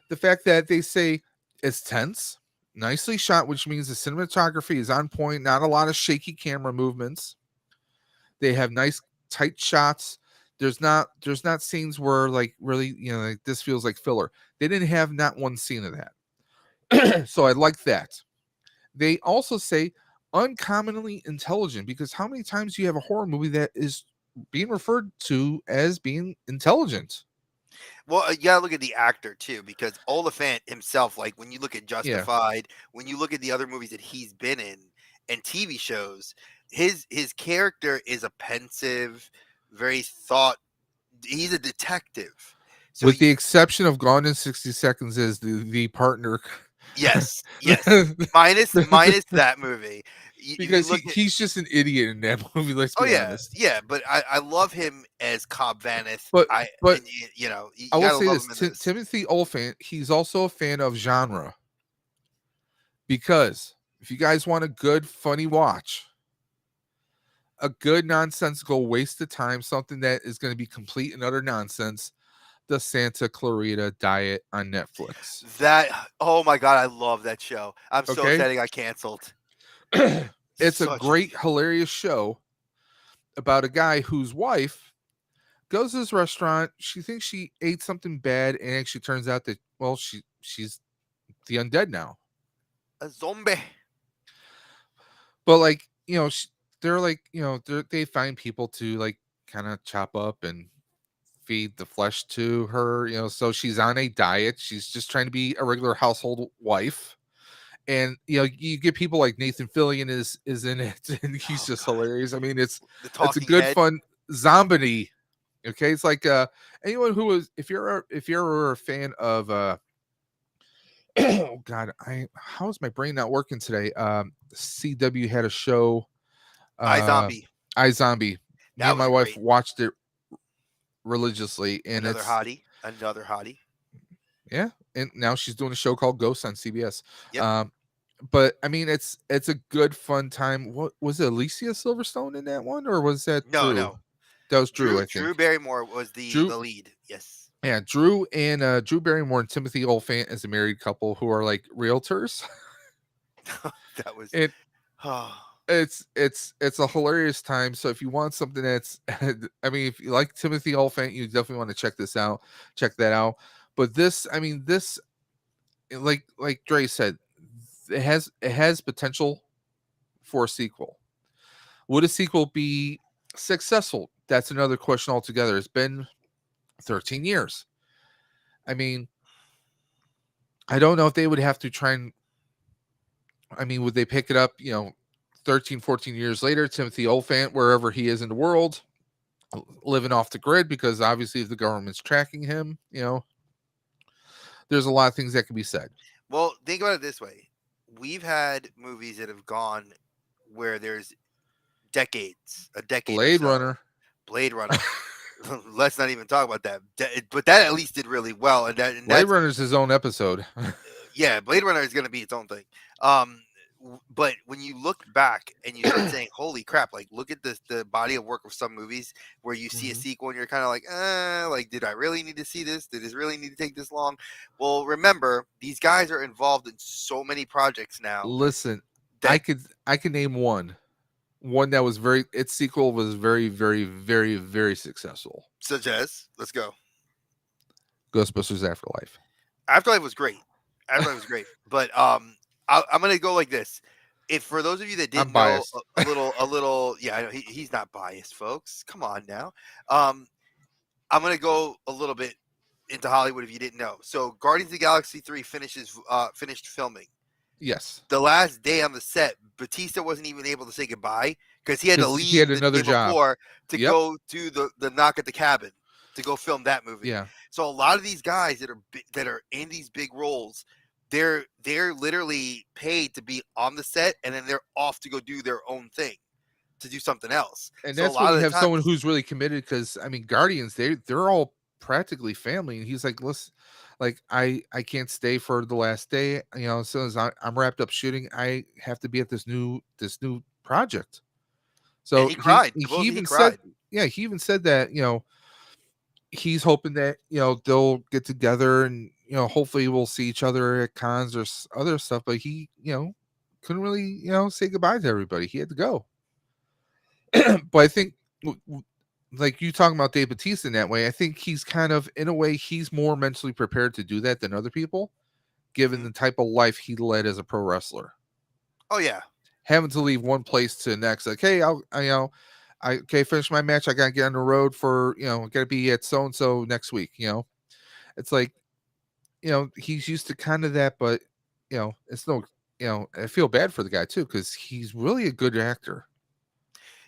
The fact that they say it's tense, nicely shot, which means the cinematography is on point, not a lot of shaky camera movements. They have nice tight shots. There's not scenes where like really, like this feels like filler. They didn't have not one scene of that. So I like that. They also say uncommonly intelligent because how many times do you have a horror movie that is being referred to as being intelligent? Well, you gotta look at the actor too, because Oliphant himself, like when you look at Yeah. Justified, when you look at the other movies that he's been in and TV shows, his character is a pensive, very thought. He's a detective, so With the exception of Gone in 60 Seconds is the partner. yes, yes. Minus that movie. You Because look at he's just an idiot in that movie, let's oh be yeah, honest. yeah, but I love him as Cobb Vanith. But I but and you I will gotta say love this, him in this. Timothy Olyphant, he's also a fan of genre because if you guys want a good funny watch, a good nonsensical waste of time, something that is going to be complete and utter nonsense, the Santa Clarita Diet on Netflix. That oh my god, I love that show. I'm so Okay? upset it got canceled. It's a Such a great hilarious show about a guy whose wife goes to this restaurant. She thinks she ate something bad, and actually turns out that well, she's the undead now. a zombie. But like they're like they find people to like kind of chop up and feed the flesh to her. So she's on a diet. She's just trying to be a regular household wife, and you get people like Nathan Fillion is in it, and he's Oh just God, hilarious. I mean, the it's a talking good head. fun zombie. Okay, it's like anyone who was if you're a fan of oh God, I how is my brain not working today? CW had a show, I uh, Zombie. iZombie. Me That and my was wife great. watched it religiously, and Another it's hottie. Another hottie. yeah. And now she's doing a show called Ghosts on CBS. Yep. Um, but I mean, it's a good fun time. What was it, Alicia Silverstone in that one, or was that No, Drew? no. That was Drew, I Drew think. Barrymore was Drew, the lead. Yes. yeah, Drew and Drew Barrymore and Timothy Olyphant is a married couple who are like realtors, That was. and Oh, it's a hilarious time. So if you want something that's, I mean, if you like Timothy Olyphant, you definitely want to check this out. Check that out. But this, I mean, this like Dre said, it has potential for a sequel. Would a sequel be successful? That's another question altogether. It's been 13 years. I mean, I don't know if they would have to try and, I mean, would they pick it up, 13, 14 years later, Timothy Olyphant, wherever he is in the world, living off the grid, because obviously if the government's tracking him, there's a lot of things that can be said. well, think about it this way: we've had movies that have gone where there's a decade or Blade so. Runner. Blade Runner. Let's not even talk about that. But that at least did really well, and Blade that's Runner's his own episode. yeah. Blade Runner is going to be its own thing. But when you look back and you start saying, "Holy crap!" Like, look at the body of work of some movies where you see a Mhm. sequel and you're kind of like, did I really need to see this? Did this really need to take this long? Well, remember, these guys are involved in so many projects now Listen, I that could I could name one that was very its sequel was very very very very successful. such as let's go. Ghostbusters Afterlife. Afterlife was great. Afterlife was great, but I'm gonna go like this. If for those of you that I'm didn't know biased. a little, yeah, I know he's not biased, folks. Come on now. Um, I'm gonna go a little bit into Hollywood if you didn't know. So, Guardians of the Galaxy 3 finished filming. Yes, The last day on the set, Batista wasn't even able to say goodbye because he had to because he had leave the another day job. before to Yep. go to the knock at the cabin to go film that movie. Yeah, So a lot of these guys that are in these big roles, they're literally paid to be on the set and then they're off to go do their own thing, to do something else. and So a that's when lot you of the have someone times, who's really committed. Because I mean, Guardians, they're all practically family, and he's like, listen, like I can't stay for the last day. As soon as I'm wrapped up shooting, I have to be at this new project. and So he he cried. he Supposedly he even said, cried. yeah, he even said that he's hoping that they'll get together, and hopefully we'll see each other at cons or other stuff. But he couldn't really say goodbye to everybody. He had to go. But I think like you talking about Dave Batista in that way, I think he's kind of in a way he's more mentally prepared to do that than other people, given Hmm. the type of life he led as a pro wrestler. Oh yeah, Having to leave one place to the next, like, hey, I okay, finish my match. I gotta get on the road for gotta be at so and so next week. It's like he's used to kind of that, but it's no, I feel bad for the guy too because he's really a good actor.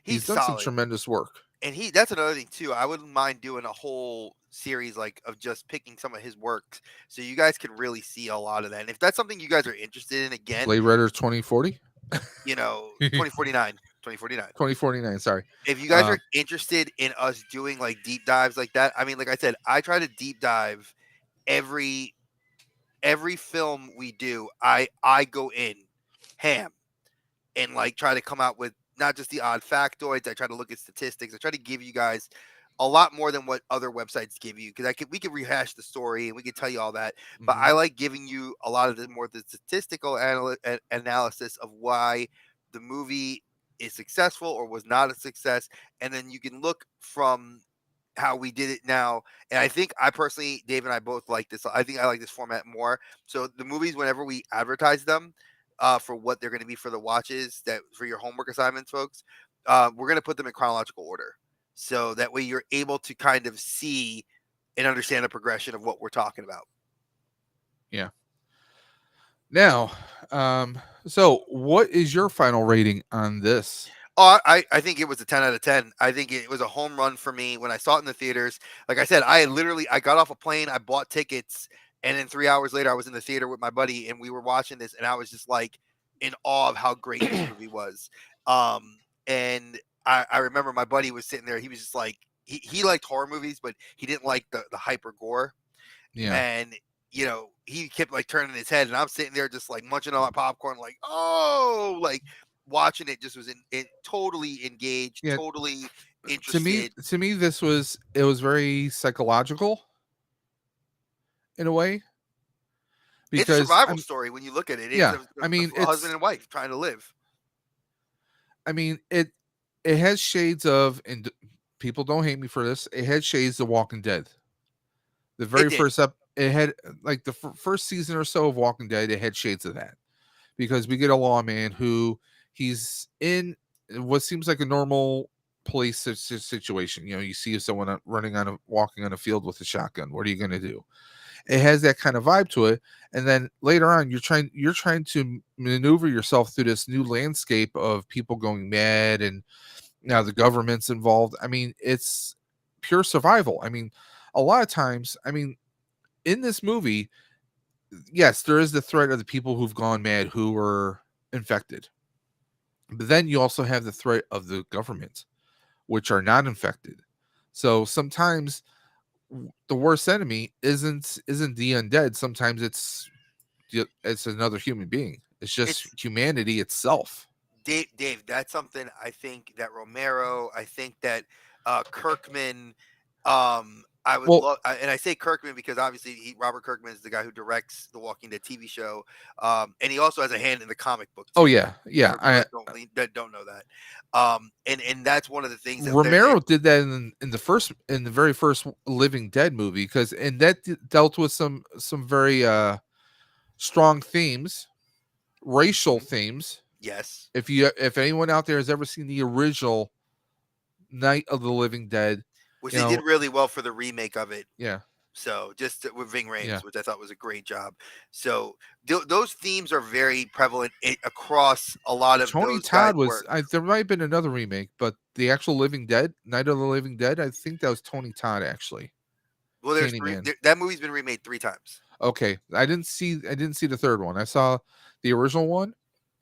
he's He's done some solid. tremendous work. And that's another thing too. I wouldn't mind doing a whole series like of just picking some of his works so you guys can really see a lot of that. And if that's something you guys are interested in, again, Blade Runner 2040, 2049, 2049. 2049. Sorry. If you guys Um, are interested in us doing like deep dives like that, I mean, like I said, I try to deep dive every film we do. I go in ham and like try to come out with not just the odd factoids. I try to look at statistics. I try to give you guys a lot more than what other websites give you because we could rehash the story and we could tell you all that. But mhm. I like giving you a lot of the statistical analysis of why the movie is successful or was not a success, and then you can look from how we did it now. And I think I personally, Dave and I both like this. I think I like this format more. So the movies, whenever we advertise them, for what they're going to be for the watches that for your homework assignments, folks, we're going to put them in chronological order. So that way you're able to kind of see and understand the progression of what we're talking about. Yeah. Now, um, so what is your final rating on this? Oh, I think it was a 10 out of 10. I think it was a home run for me when I saw it in the theaters. Like I said, I got off a plane, I bought tickets, and then 3 hours later I was in the theater with my buddy and we were watching this, and I was just like in awe of how great this movie was. And I remember my buddy was sitting there, he was just like he liked horror movies, but he didn't like the hyper gore. Yeah, And he kept like turning his head, and I'm sitting there just like munching on my popcorn, like, oh, like watching it, just was totally engaged, yeah. totally To me, interested. it was very psychological in a way It's a because survival I'm story when you look at it. It's yeah. a husband and wife trying to live. It has shades of, and people don't hate me for this. It had shades of Walking Dead. The It very did. first up, it had like the first season or so of Walking Dead. It had shades of that because we get a lawman who he's in what seems like a normal police situation. You see someone running on a walking on a field with a shotgun. What are you going to do? It has that kind of vibe to it, and then later on you're trying to maneuver yourself through this new landscape of people going mad, and now the government's involved. It's pure survival. A lot of times, in this movie, yes, there is the threat of the people who've gone mad who were infected, but then you also have the threat of the government, which are not infected. So sometimes the worst enemy isn't the undead. Sometimes it's another human being. It's just It's humanity itself. Dave, that's something I think that Romero, I think that Kirkman, I would Well, love, and I say Kirkman because obviously Robert Kirkman is the guy who directs the Walking Dead TV show, and he also has a hand in the comic book oh too. yeah, yeah. For people that don't know that, and that's one of the things that they're Romero did that in the very first Living Dead movie, because and that dealt with some very strong themes, racial Mhm. themes. Yes, If anyone out there has ever seen the original Night of the Living Dead, which you they did know, really well for the remake of it. yeah, So just with Ving yeah. Rhames, which I thought was a great job. So those themes are very prevalent across a lot of Tony those guys' Todd was. work. There might have been another remake, but the actual Living Dead, Night of the Living Dead, I think that was Tony Todd actually. Well, there's three. Candyman. That movie's been remade 3 times. Okay, I didn't see the third one. I saw the original one,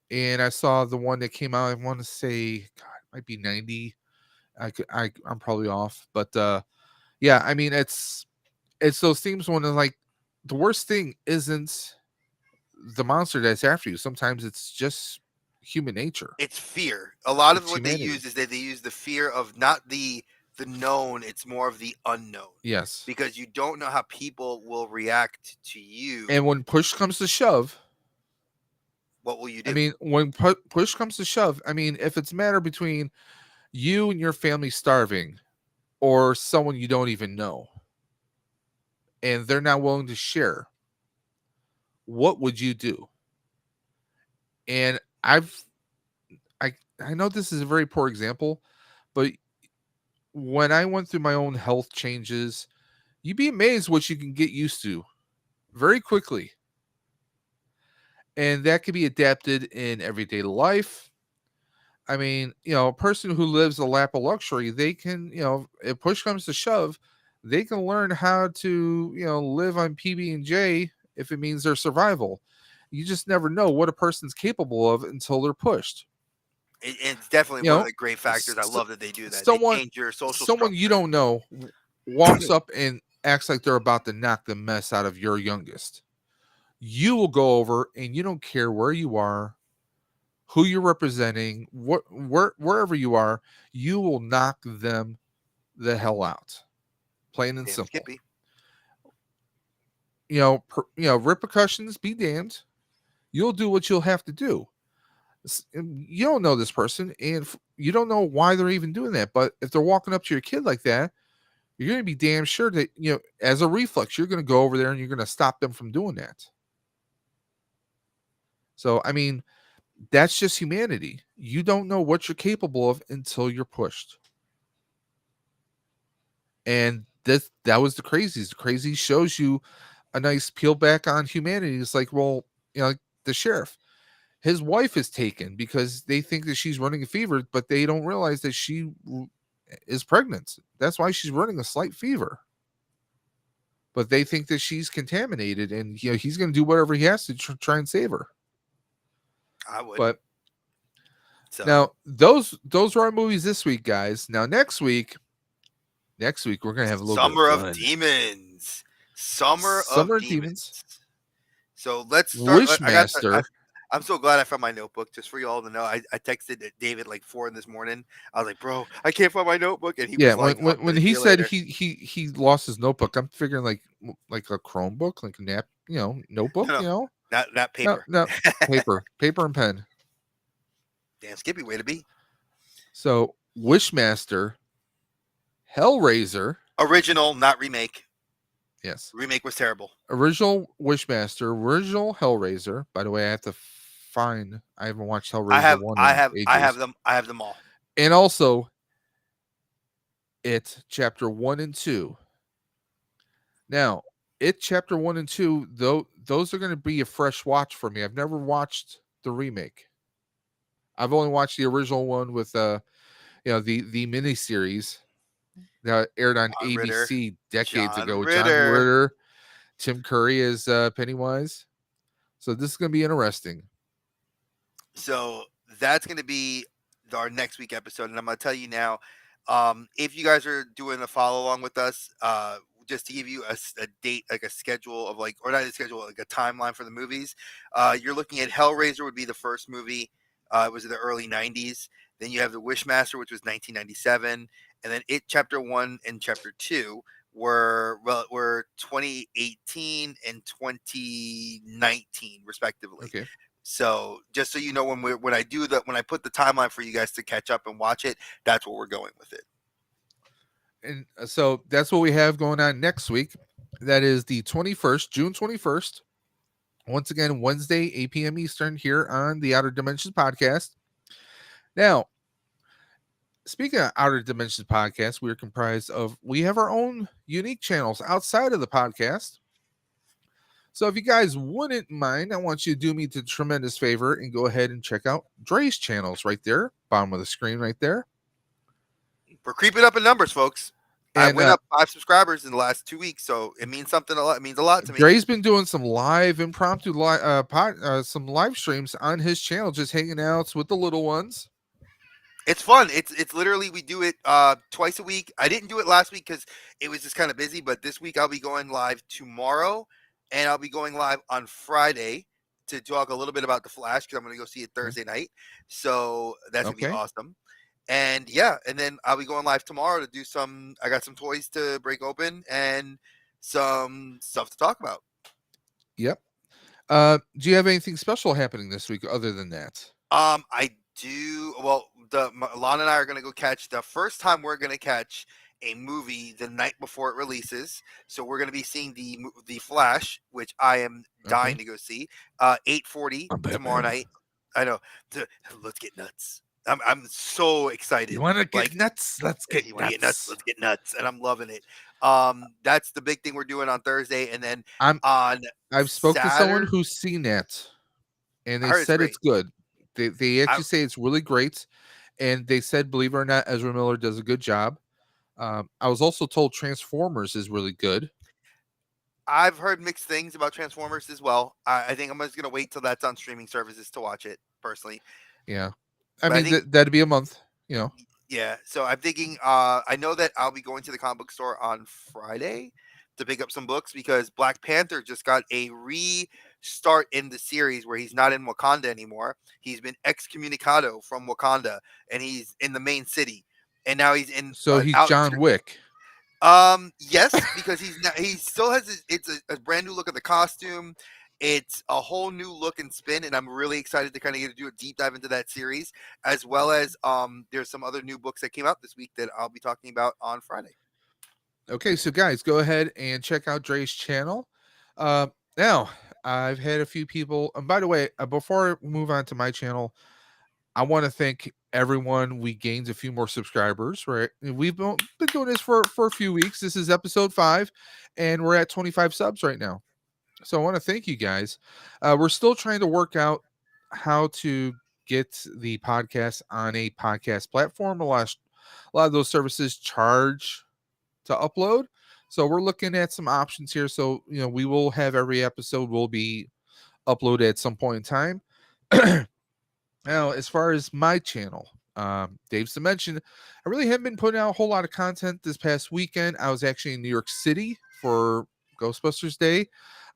and I saw the one that came out. I want to say, God, it might be 90. I'm probably off, but yeah. It's those themes when it's like the worst thing isn't the monster that's after you. Sometimes it's just human nature. It's fear. A lot of It's what they use humanity. is that they use the fear of not the known. It's more of the unknown Yes. because you don't know how people will react to you. And when push comes to shove, What will you do? when push comes to shove, if it's a matter between you and your family starving or someone you don't even know and they're not willing to share, what would you do? And I I know this is a very poor example, but when I went through my own health changes, you'd be amazed what you can get used to very quickly. And that can be adapted in everyday life. A person who lives a lap of luxury, they can, if push comes to shove, they can learn how to, live on PB&J if it means their survival. You just never know what a person's capable of until they're pushed. It's definitely You one of know, the great factors. I s- love that they do that. They someone change your social someone you structure. don't know walks up and acts like they're about to knock the mess out of your youngest. You will go over and you don't care where you are, who you're representing, wherever you are, you will knock them the hell out. Plain and Damn simple. Skippy. Repercussions be damned. You'll do what you'll have to do. You don't know this person, and you don't know why they're even doing that. But if they're walking up to your kid like that, you're going to be damn sure that as a reflex, you're going to go over there and you're going to stop them from doing that. So, that's just humanity. You don't know what you're capable of until you're pushed. And that was the crazies. The crazies shows you a nice peel back on humanity. It's like, well, the sheriff. His wife is taken because they think that she's running a fever, but they don't realize that she is pregnant. That's why she's running a slight fever. But they think that she's contaminated, and he's going to do whatever he has to try and save her. I would. But So now those are our movies this week, guys. Now next week we're going to have a little bit Summer of of fun. Demons. Summer of Summer Demons. Demons. So let's start. Wishmaster. I'm so glad I found my notebook. Just for you all to know, I texted David like 4 in this morning. I was like, "Bro, I can't find my notebook," and he Yeah, was like, "I'm when gonna he see you said later." he lost his notebook, I'm figuring like a Chromebook, like a notebook, No, no, not No, paper. no, paper and pen. Damn, Skippy, way to be. So Wishmaster, Hellraiser, Original, not remake. yes, Remake was terrible. original Wishmaster, original Hellraiser. By the way, I have to find. I haven't watched I Hellraiser have, one I in have, I have ages, them. I have them all. and also It Chapter 1 and 2. Now, It Chapter 1 and 2, though, those are going to be a fresh watch for me. I've never watched the remake. I've only watched the original one with the miniseries that aired on John Ritter. ABC decades John ago with John Ritter. Ritter, Tim Curry as Pennywise. So this is going to be interesting. So that's going to be our next week episode, and I'm going to tell you now. If you guys are doing a follow along with us, just to give you a date, like a schedule of like, or not a schedule, like a timeline for the movies. You're looking at Hellraiser would be the first movie. It was in the early '90s. Then you have the Wishmaster, which was 1997, and then It Chapter 1 and Chapter 2 were 2018 and 2019 respectively. Okay. So just so you know, when I put the timeline for you guys to catch up and watch it, that's what we're going with it. And so that's what we have going on next week. That is the 21st, June 21st. Once again, Wednesday, 8 p.m. Eastern, here on the Outer Dimensions podcast. Now, speaking of Outer Dimensions podcast, we have our own unique channels outside of the podcast. So if you guys wouldn't mind, I want you to do me the tremendous favor and go ahead and check out Dre's channels right there, bottom of the screen right there. We're creeping up in numbers, folks. I And went up 5 subscribers in the last 2 weeks, so it means something a lot. It means a lot to me. Dre's been doing some live impromptu some live streams on his channel, just hanging out with the little ones. It's fun. It's literally, we do it twice a week. I didn't do it last week because it was just kind of busy, but this week I'll be going live tomorrow, and I'll be going live on Friday to talk a little bit about The Flash because I'm going to go see it Thursday night. So that's going to be awesome. And yeah, and then I'll be going live tomorrow to do I got some toys to break open and some stuff to talk about. Yep. Do you have anything special happening this week other than that? I do. Well, Lana and I are going to go catch the first time we're going to catch a movie the night before it releases. So we're going to be seeing the Flash, which I am dying to go see. 8:40 tomorrow night. I know. Let's get nuts. I'm so excited. You want to get nuts? Let's get nuts. Let's get nuts, and I'm loving it. That's the big thing we're doing on Thursday, and then I've spoke to someone who's seen that, and they said it's good. They actually say it's really great, and they said, believe it or not, Ezra Miller does a good job. I was also told Transformers is really good. I've heard mixed things about Transformers as well. I think I'm just gonna wait till that's on streaming services to watch it personally. Yeah. I mean, that'd be a month, Yeah, so I'm thinking. I know that I'll be going to the comic book store on Friday to pick up some books because Black Panther just got a restart in the series where he's not in Wakanda anymore. He's been excommunicado from Wakanda, and he's in the main city, and now he's in. So he's John Wick. Yes, because he still has it's a brand new look of the costume. It's a whole new look and spin, and I'm really excited to kind of get to do a deep dive into that series, as well as there's some other new books that came out this week that I'll be talking about on Friday. Okay, so guys, go ahead and check out Dre's channel. Now, I've had a few people, and by the way, before I move on to my channel, I want to thank everyone. We gained a few more subscribers, right? We've been doing this for a few weeks. This is episode 5, and we're at 25 subs right now. So I want to thank you guys. We're still trying to work out how to get the podcast on a podcast platform. A lot of those services charge to upload. So we're looking at some options here. So, we will have every episode will be uploaded at some point in time. Now, as far as my channel, Dave's Dimension, I really haven't been putting out a whole lot of content this past weekend. I was actually in New York City for Ghostbusters Day.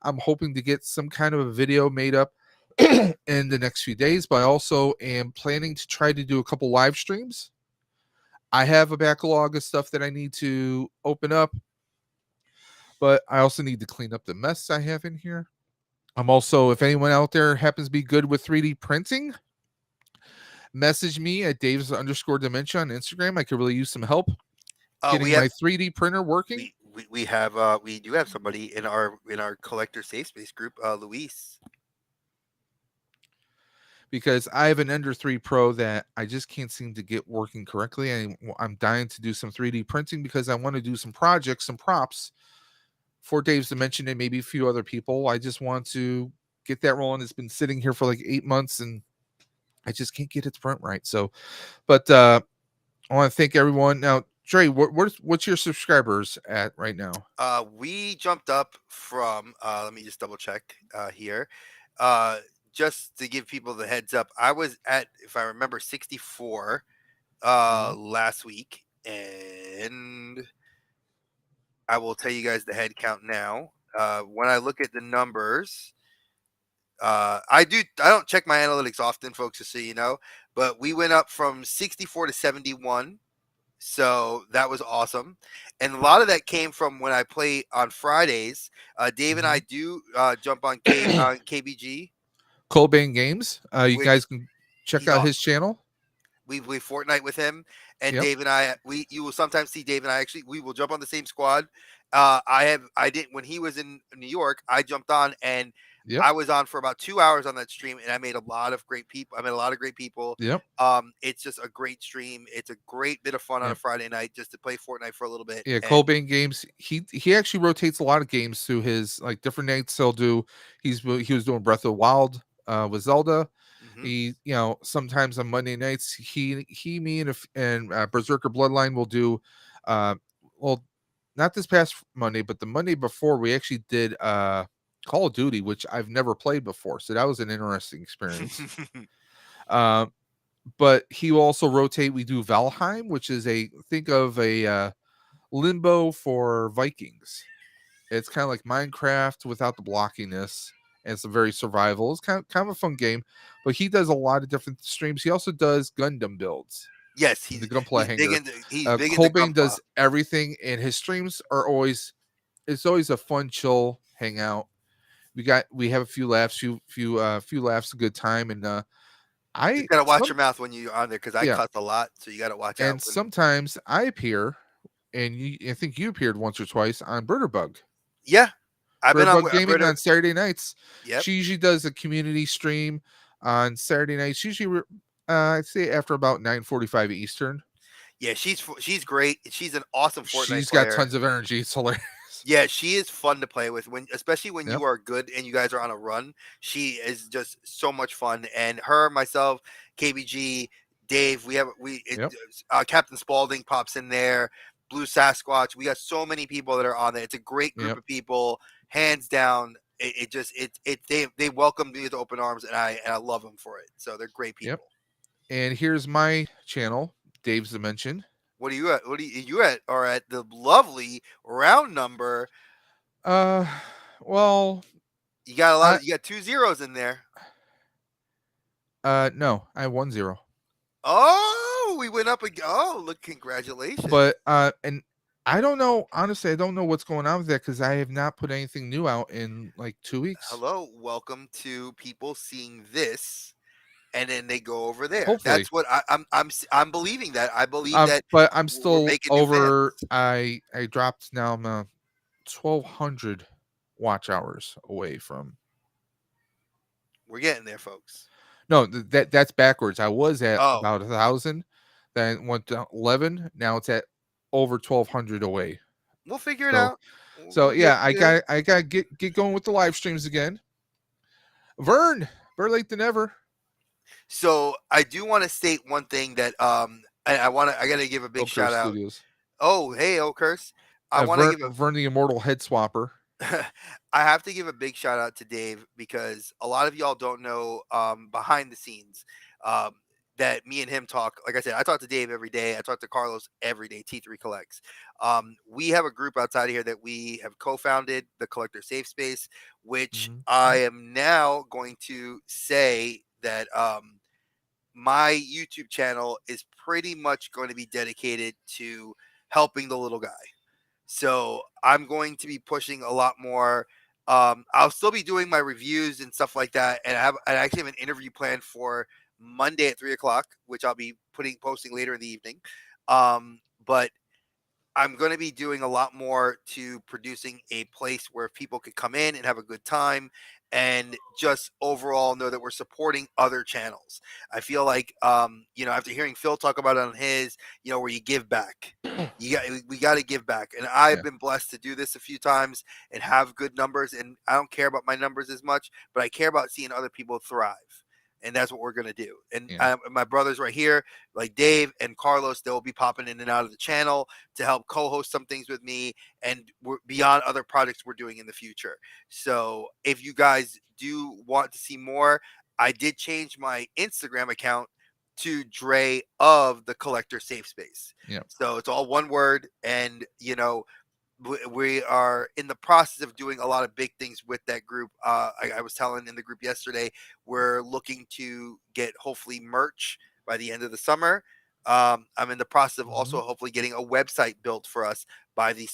I'm hoping to get some kind of a video made up in the next few days, but I also am planning to try to do a couple live streams. I have a backlog of stuff that I need to open up, but I also need to clean up the mess I have in here. I'm also, if anyone out there happens to be good with 3D printing, message me at Dave's underscore dementia on Instagram. I could really use some help We getting have my 3D printer working we do have somebody in our collector safe space group, Luis. because I have an Ender 3 Pro that I just can't seem to get working correctly. I'm dying to do some 3D printing because I want to do some projects, some props for Dave's Dimension and maybe a few other people. I just want to get that rolling. It's been sitting here for like 8 months and I just can't get it to print right. So, but I want to thank everyone. Now, Dre, what's your subscribers at right now? We jumped up from let me just double check here. Uh, just to give people the heads up, I was at, if I remember, 64 Mhm. last week, and I will tell you guys the head count now. When I look at the numbers, I don't check my analytics often, folks, just so you know, but we went up from 64 to 71. So that was awesome. And a lot of that came from when I play on Fridays. Dave and I do jump on KBG, Colbane Games. You which guys can check he's out awesome. his channel. We play Fortnite with him, and Yep. Dave and I. You will sometimes see Dave and I, actually, we will jump on the same squad. I didn't, when he was in New York. I jumped on, and Yep. I was on for about 2 hours on that stream, and I made a lot of great people. I met a lot of great people. Yep. It's just a great stream. It's a great bit of fun on a Yep. Friday night just to play Fortnite for a little bit. Yeah, And Colbane Games. He actually rotates a lot of games through his like different nights. He was doing Breath of the Wild with Zelda. mhm. He sometimes on Monday nights me and Berserker Bloodline will do uh well, not this past Monday, but the Monday before we actually did Call of Duty, which I've never played before. So that was an interesting experience. Um but he will also rotate. We do Valheim, which is think of a Limbo for Vikings. It's kind of like Minecraft without the blockiness, and it's a very survival. It's kind of a fun game, but he does a lot of different streams. He also does Gundam builds Yes, in the Gunpla hangar. he's big into Colbane Gunpla. does everything, and his streams are always it's always a fun, chill hangout. We have a few laughs, few laughs, a good time, and Just I gotta watch some your mouth when you're on there, because I yeah, cuss a lot, so you gotta watch out and when. sometimes I appear, and I think you appeared once or twice on Bug. Yeah, I've been on Bug Gaming Britter. on Saturday nights. Yep. She usually does a community stream on Saturday nights. Usually, I'd say after about 9:45 Eastern. Yeah, she's great. She's an awesome Fortnite She's got player. tons of energy. It's hilarious. Yeah, she is fun to play with, especially when Yep. you are good and you guys are on a run. She is just so much fun. And her, myself, KBG, Dave, Yep. Captain Spaulding pops in there, Blue Sasquatch. We got so many people that are on there. It's a great group Yep. of people, hands down. They welcome me with open arms, and I love them for it. So they're great Yep. people. And here's my channel, Dave's Dimension. What are you at? Are at the lovely round number. Uh, well, You got I you got 2 zeros in there. no, I have 1-0. Oh, we went up again. Oh, look, congratulations. But and I don't know. Honestly, I don't know what's going on with that because I have not put anything new out in like 2 weeks. Hello, welcome to people seeing this, and then they go over there. Hopefully. That's what I'm believing that. I believe that But I'm we're still making new fans. over. I dropped now. I'm 1,200 watch hours away from. We're getting there, folks. No, that's backwards. I was at Oh, about 1,000, then went to 11. Now it's at over 1,200 away. We'll figure it So out. so We'll get yeah, there. I got to get going with the live streams again. Vern, better late than never. So I do want to state one thing that I got to give a big Oakhurst shout out. Studios. Oh, hey, Curse. I want to Vern, give Vern the Immortal Head Swapper. I have to give a big shout out to Dave because a lot of y'all don't know behind the scenes um, that me and him talk. Like I said, I talk to Dave every day. I talk to Carlos every day. T3 Collects. We have a group outside of here that we have co-founded, the Collector Safe Space, which Mhm. I am now going to say that my YouTube channel is pretty much going to be dedicated to helping the little guy. So I'm going to be pushing a lot more. I'll still be doing my reviews and stuff like that, and I actually have an interview planned for Monday at 3 o'clock, which I'll be posting later in the evening. But I'm going to be doing a lot more to producing a place where people could come in and have a good time and just overall know that we're supporting other channels. I feel like, after hearing Phil talk about it on his, where you give back. We got to give back, and I've Yeah, been blessed to do this a few times and have good numbers. And I don't care about my numbers as much, but I care about seeing other people thrive, and that's what we're gonna do. And yeah, my brothers right here, like Dave and Carlos, they'll be popping in and out of the channel to help co-host some things with me, and we're beyond other projects we're doing in the future. So if you guys do want to see more, I did change my Instagram account to Dre of the Collector Safe Space. yeah. So it's all one word, and we are in the process of doing a lot of big things with that group. I was telling in the group yesterday, we're looking to get hopefully merch by the end of the summer. I'm in the process of Hmm. also hopefully getting a website built for us by the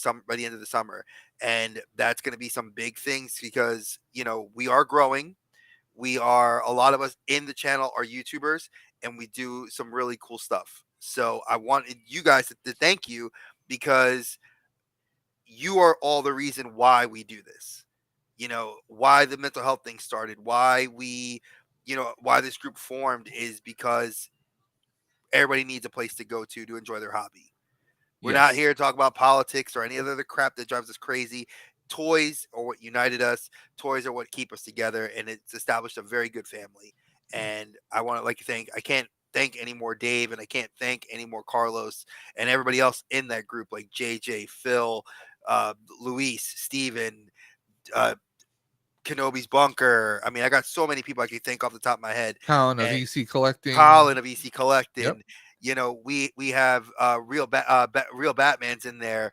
end of the summer, and that's going to be some big things because we are growing. We are a lot of us in the channel are YouTubers, and we do some really cool stuff. So I wanted you guys to thank you because you are all the reason why we do this. Why the mental health thing started, why why this group formed is because everybody needs a place to go to enjoy their hobby. We're not Yes. here to talk about politics or any other crap that drives us crazy. Toys are what united us. Toys are what keep us together, and it's established a very good family. And I want to I can't thank any more Dave, and I can't thank any more Carlos and everybody else in that group, like JJ, Phil, Luis, Steven, uh, Kenobi's Bunker. I mean, I got so many people I can think off the top of my head. Colin of And EC Collecting. Colin of EC Yep. Collecting. We have real Batmans in there.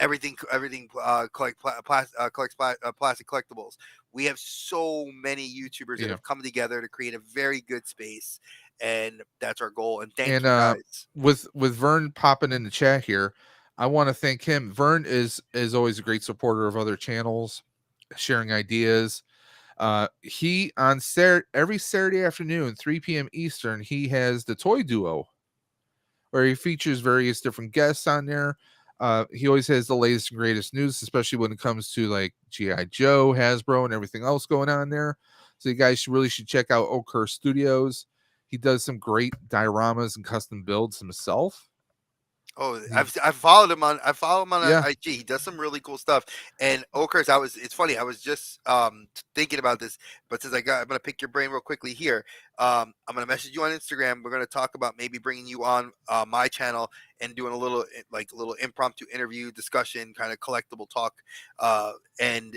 Everything collects plastic collectibles. We have so many YouTubers that Yeah. have come together to create a very good space, and that's our goal. And thank And you guys. with Vern popping in the chat here, I want to thank him. Vern is always a great supporter of other channels, sharing ideas. He on every Saturday afternoon, 3 p.m. Eastern, he has the Toy Duo, where he features various different guests on there. He always has the latest and greatest news, especially when it comes to like GI Joe, Hasbro, and everything else going on there. So you guys should check out Oakhurst Studios. He does some great dioramas and custom builds himself. Oh, He, I follow him on yeah, IG. He does some really cool stuff. And Okers, it's funny. I was just thinking about this, but I'm gonna pick your brain real quickly here. I'm gonna message you on Instagram. We're gonna talk about maybe bringing you on my channel and doing a little little impromptu interview discussion, kind of collectible talk. And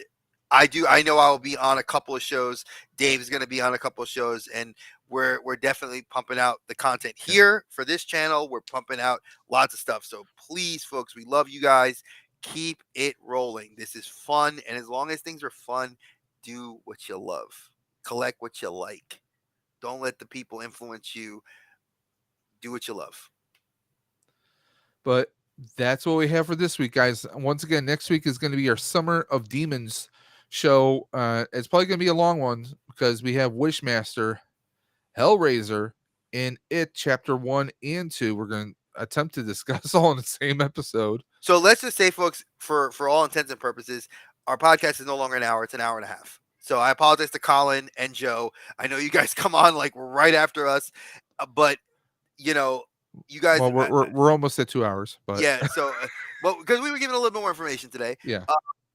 I know I will be on a couple of shows. Dave's gonna be on a couple of shows, and we're definitely pumping out the content yeah. here for this channel. We're pumping out lots of stuff. So please, folks, we love you guys. Keep it rolling. This is fun. And as long as things are fun, do what you love, collect what you like. Don't let the people influence you. Do what you love. But that's what we have for this week, guys. Once again, next week is going to be our Summer of Demons show. It's probably going to be a long one because we have Wishmaster, Hellraiser, and It Chapter 1 and 2. We're going to attempt to discuss all in the same episode. So let's just say, folks, for all intents and purposes, our podcast is no longer an hour; it's an hour and a half. So I apologize to Colin and Joe. I know you guys come on like right after us, but you know, you guys, Well, we're almost at 2 hours, but yeah. So, Well, because we were given a little bit more information today. Yeah.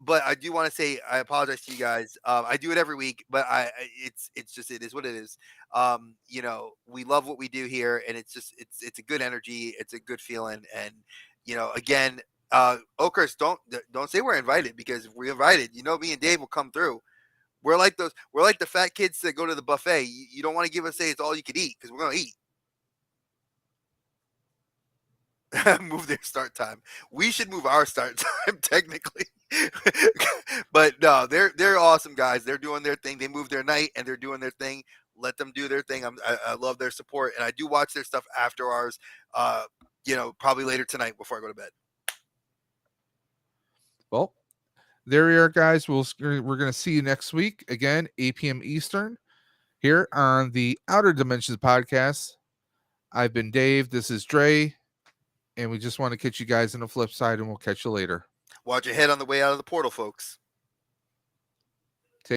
But I do want to say I apologize to you guys. I do it every week, but it's just it is what it is. We love what we do here, and it's a good energy, it's a good feeling, and again, Okers, don't say we're invited, because if we're invited, me and Dave will come through. We're like the fat kids that go to the buffet. You don't want to give us say it's all you could eat, because we're gonna eat. Move their start time. We should move our start time technically. But no, they're awesome guys. They're doing their thing. They move their night and they're doing their thing. Let them do their thing. I love their support, and I do watch their stuff after ours. Probably later tonight before I go to bed. Well, there we are, guys. We're going to see you next week again, 8 p.m. Eastern, here on the Outer Dimensions podcast. I've been Dave. This is Dre, and we just want to catch you guys on the flip side, and we'll catch you later. Watch your head on the way out of the portal, folks.